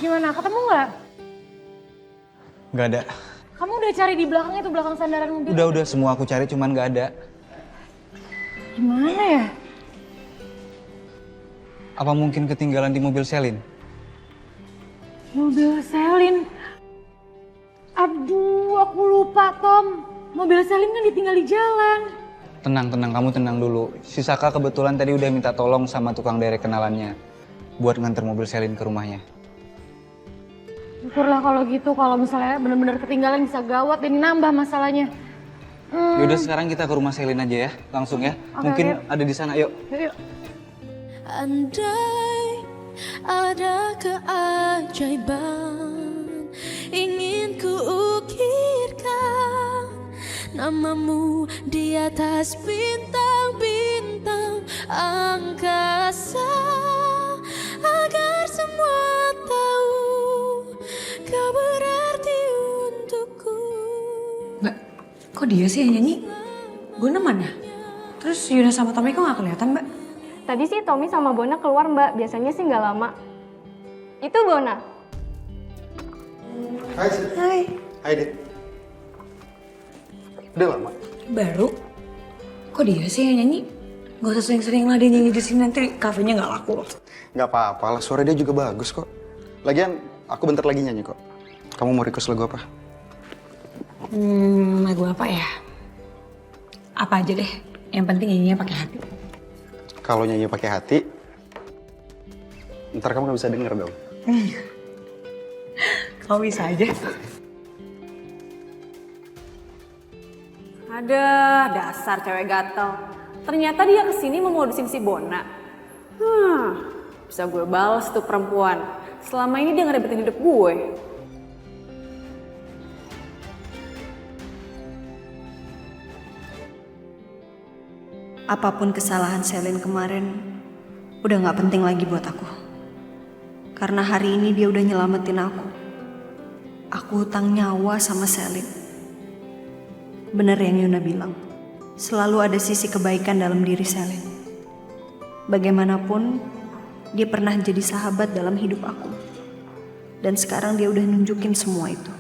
Speaker 4: Gimana, ketemu nggak?
Speaker 20: Nggak ada.
Speaker 4: Kamu udah cari di belakang itu, belakang sandaran mobil?
Speaker 20: Udah, semua aku cari cuman nggak ada.
Speaker 4: Gimana ya?
Speaker 20: Apa mungkin ketinggalan di mobil Selin?
Speaker 4: Mobil Selin. Aduh, aku lupa, Tom. Mobil Selin kan ditinggal di jalan.
Speaker 20: Tenang, kamu tenang dulu. Si Saka kebetulan tadi udah minta tolong sama tukang derek kenalannya buat nganter mobil Selin ke rumahnya.
Speaker 4: Syukurlah kalau gitu, kalau misalnya benar-benar ketinggalan bisa gawat dan nambah masalahnya.
Speaker 20: Yaudah sekarang kita ke rumah Selin aja ya, langsung ya.
Speaker 4: Oke,
Speaker 20: Mungkin
Speaker 4: yuk.
Speaker 20: ada di sana, yuk.
Speaker 4: Yuk.
Speaker 16: Andai ada keajaiban ingin ku ukirkan namamu di atas bintang-bintang angkasa agar semua tahu kau berarti untukku.
Speaker 17: Mbak, kok dia sih yang nyanyi? Bona mana? Terus Yuna sama Tommy kok gak kelihatan, Mbak?
Speaker 16: Tadi sih Tommy sama Bona keluar, Mbak. Biasanya sih nggak lama. Itu Bona.
Speaker 11: Hai, Sid.
Speaker 16: Hai.
Speaker 11: Hai, Dit. Udah lama?
Speaker 17: Baru? Kok dia sih yang nyanyi? Gak usah sering-sering lah dia nyanyi di sini, nanti kafenya gak laku loh.
Speaker 11: Gak apa-apa lah, suara dia juga bagus kok. Lagian, aku bentar lagi nyanyi kok. Kamu mau request lagu apa?
Speaker 17: Lagu apa ya? Apa aja deh, yang penting nyanyinya pakai hati.
Speaker 11: Kalau nyanyi pakai hati, ntar kamu gak bisa denger dong.
Speaker 17: Kau bisa aja.
Speaker 10: Ada dasar cewek gatel. Ternyata dia kesini mau modusin si Bona. Bisa gue balas tuh perempuan. Selama ini dia ngerebetin hidup gue.
Speaker 1: Apapun kesalahan Selin kemarin, udah gak penting lagi buat aku. Karena hari ini dia udah nyelamatin aku. Aku hutang nyawa sama Selin. Bener yang Yuna bilang, selalu ada sisi kebaikan dalam diri Selin. Bagaimanapun, dia pernah jadi sahabat dalam hidup aku. Dan sekarang dia udah nunjukin semua itu.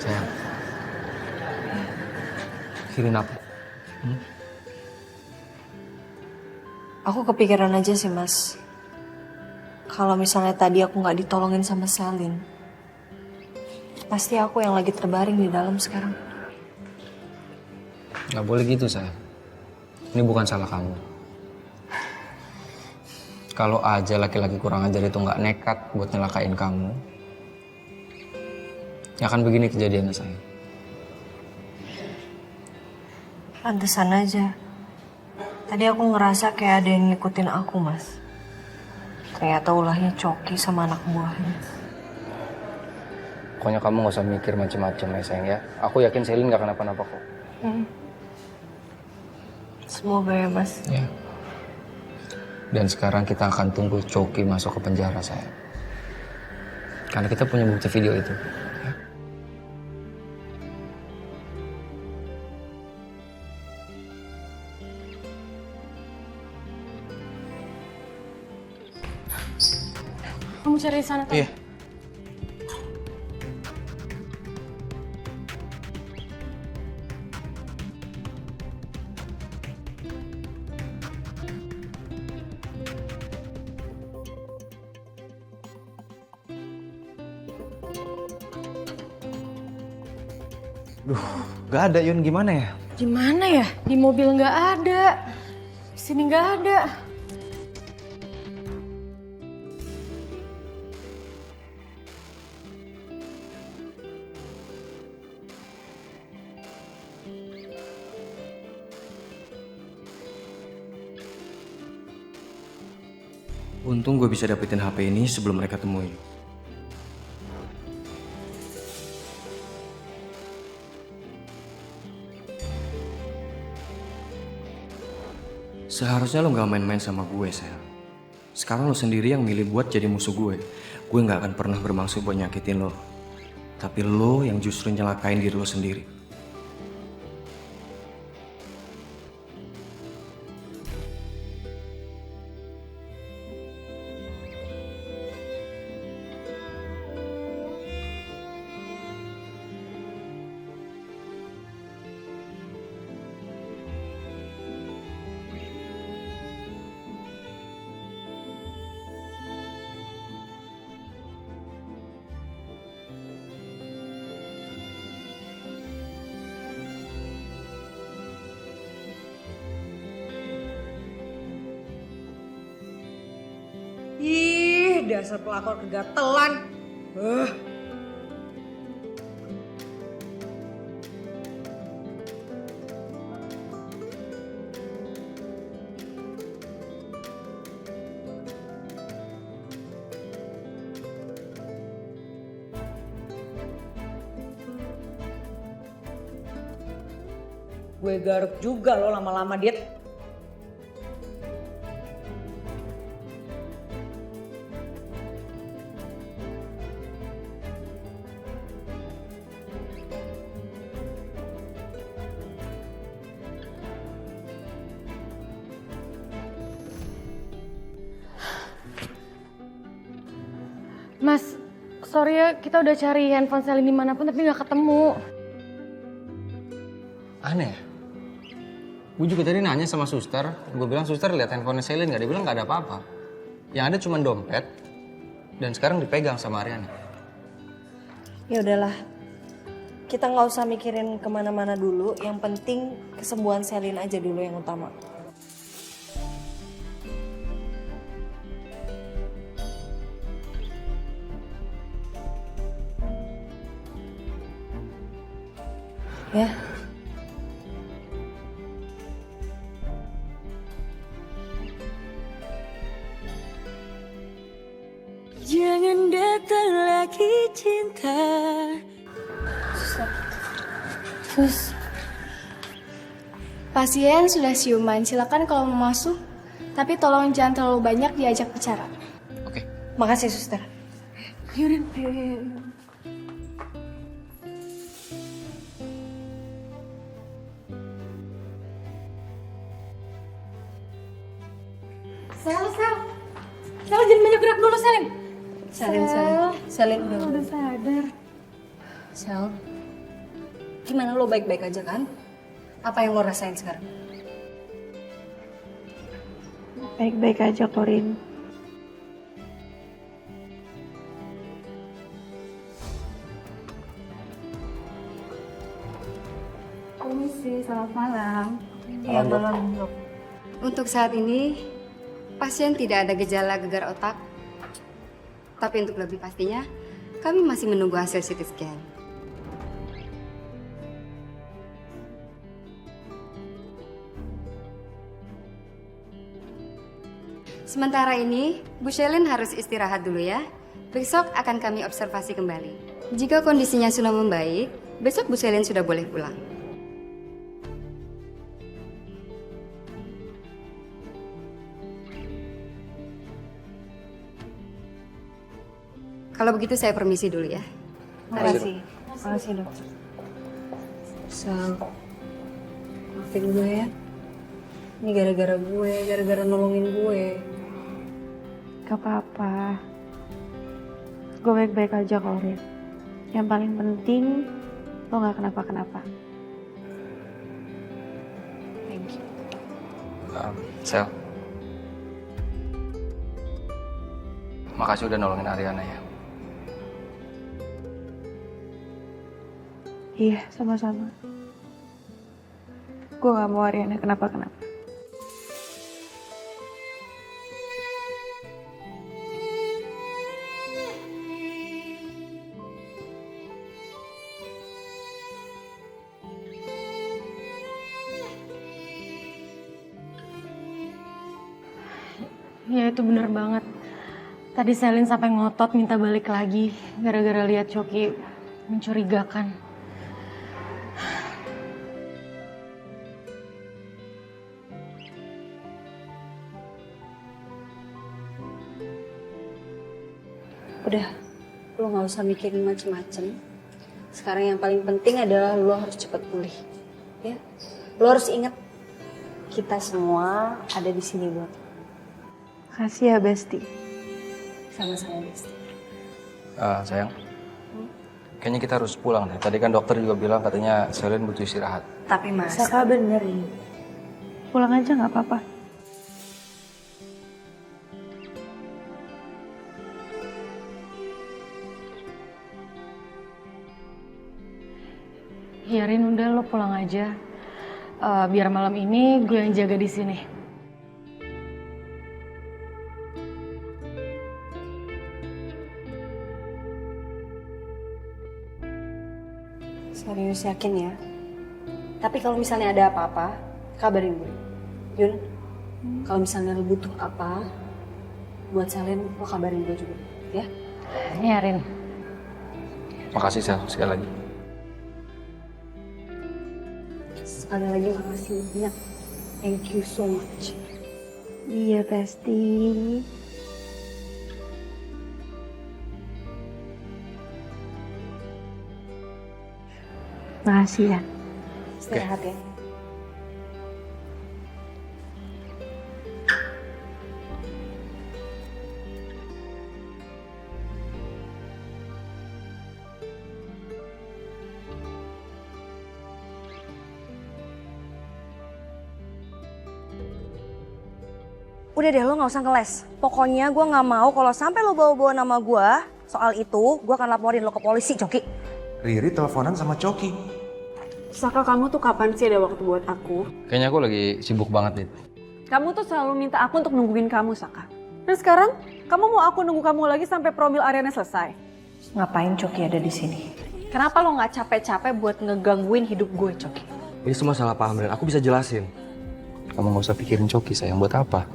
Speaker 2: Sayang, pikirin apa?
Speaker 1: Aku kepikiran aja sih, Mas. Kalau misalnya tadi aku gak ditolongin sama Selin, pasti aku yang lagi terbaring di dalam sekarang.
Speaker 2: Gak boleh gitu, sayang. Ini bukan salah kamu. Kalau aja laki-laki kurang ajar itu gak nekat buat nyelakain kamu, ya akan begini kejadiannya, sayang.
Speaker 1: Pantesan aja. Tadi aku ngerasa kayak ada yang ngikutin aku, Mas. Ternyata ulahnya Coki sama anak buahnya.
Speaker 2: Pokoknya kamu gak usah mikir macem-macem ya, sayang ya. Aku yakin Selin gak kenapa-napa kok.
Speaker 1: Semoga ya, Mas.
Speaker 2: Ya. Dan sekarang kita akan tunggu Coki masuk ke penjara, sayang. Karena kita punya bukti video itu. Ya.
Speaker 4: Kamu cari di sana, Tom.
Speaker 20: Iya. Duh, gak ada Yun, gimana ya?
Speaker 4: Di mana ya? Di mobil nggak ada. Di sini nggak ada.
Speaker 6: Untung gue bisa dapetin HP ini sebelum mereka temuin. Seharusnya lo gak main-main sama gue, Sel. Sekarang lo sendiri yang milih buat jadi musuh gue. Gue gak akan pernah bermaksud buat nyakitin lo. Tapi lo yang justru nyelakain diri lo sendiri.
Speaker 7: dasar pelakor kegatelan. Gue garuk juga lo lama-lama, Dit.
Speaker 4: Mas, sorry ya, kita udah cari handphone Selin dimanapun tapi nggak ketemu.
Speaker 2: Aneh ya? Gue juga tadi nanya sama suster, gue bilang suster lihat handphonenya Selin nggak, dia bilang nggak ada apa-apa. Yang ada cuma dompet, dan sekarang dipegang sama Ariana.
Speaker 1: Ya udahlah, kita nggak usah mikirin kemana-mana dulu. Yang penting kesembuhan Selin aja dulu yang utama. Ya.
Speaker 15: Jangan datang lagi cinta.
Speaker 16: Sus, pasien sudah siuman, silakan kalau mau masuk. Tapi tolong jangan terlalu banyak diajak bicara.
Speaker 2: Oke.
Speaker 1: Makasih suster.
Speaker 16: Yaudah, yuk.
Speaker 4: Sel, jangan banyak gerak dulu, Selin.
Speaker 1: Selin
Speaker 4: udah sadar.
Speaker 1: Sel, gimana lo baik-baik aja kan? Apa yang lo rasain sekarang?
Speaker 10: Baik-baik aja, Korin.
Speaker 16: Permisi, selamat malam.
Speaker 1: Iya, malam.
Speaker 14: Untuk saat ini, pasien tidak ada gejala gegar otak. Tapi untuk lebih pastinya, kami masih menunggu hasil CT scan. Sementara ini, Bu Shelin harus istirahat dulu ya. Besok akan kami observasi kembali. Jika kondisinya sudah membaik, besok Bu Shelin sudah boleh pulang. Kalau begitu saya permisi dulu ya.
Speaker 1: Makasih. Makasih dokter. Sel, maafin gue ya. Ini gara-gara gue, gara-gara nolongin gue.
Speaker 10: Gak apa-apa. Gue baik-baik aja kok, Rin. Yang paling penting, lo gak kenapa-kenapa.
Speaker 1: Thank you.
Speaker 2: Sel. Makasih udah nolongin Ariana ya.
Speaker 10: Iya, sama-sama. Gue gak mau Ariana kenapa-kenapa.
Speaker 4: Ya itu bener banget. Tadi Selin sampai ngotot minta balik lagi gara-gara lihat Coki mencurigakan.
Speaker 1: Udah, lo gak usah mikirin macem-macem. Sekarang yang paling penting adalah lo harus cepat pulih. Ya, lo harus ingat kita semua ada di sini buat lo.
Speaker 10: Makasih ya, Besti.
Speaker 1: Sama-sama, Besti.
Speaker 2: Sayang, kayaknya kita harus pulang deh. Tadi kan dokter juga bilang katanya Selin butuh istirahat.
Speaker 1: Tapi Mas,
Speaker 10: Saka bener nih. Pulang aja gak apa-apa.
Speaker 4: Ya Rin, udah lo pulang aja. Biar malam ini gue yang jaga di sini.
Speaker 7: Serius yakin ya? Tapi kalau misalnya ada apa-apa, kabarin gue. Yun, kalau misalnya lo butuh apa, buat Selin, lo kabarin gue juga, ya?
Speaker 4: Iya, Rin.
Speaker 2: Makasih Sel, sekali lagi.
Speaker 7: Sekali lagi makasih banyak. Thank you so much. Iya, Besti. Makasih ya. Istirahat ya.
Speaker 1: Udah deh, lo gak usah ngeles. Pokoknya gue gak mau kalau sampai lo bawa-bawa nama gue soal itu, gue akan laporin lo ke polisi, Coki.
Speaker 3: Riri teleponan sama Coki.
Speaker 10: Saka, kamu tuh kapan sih ada waktu buat aku?
Speaker 2: Kayaknya aku lagi sibuk banget, Dit.
Speaker 10: Kamu tuh selalu minta aku untuk nungguin kamu, Saka. Dan sekarang, kamu mau aku nunggu kamu lagi sampai promil Ariana selesai?
Speaker 1: Ngapain Coki ada di sini? Kenapa lo gak capek-capek buat ngegangguin hidup gue, Coki?
Speaker 6: Ini semua salah paham, Ren. Aku bisa jelasin.
Speaker 2: Kamu gak usah pikirin Coki, sayang. Buat apa?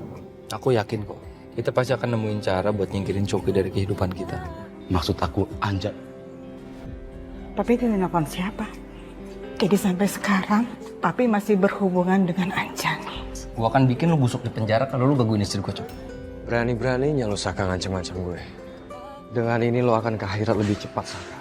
Speaker 2: Aku yakin kok. Kita pasti akan nemuin cara buat nyingkirin Coki dari kehidupan kita.
Speaker 5: Maksud aku, Anja. Papi itu nelfon siapa? Jadi sampai sekarang, Papi masih berhubungan dengan Anjani.
Speaker 2: Gua akan bikin lu busuk di penjara kalau lu gangguin istri gua, Coki.
Speaker 6: Berani-beraninya lo Saka ngancem-ngancem gue. Dengan ini lo akan ke akhirat lebih cepat, Saka.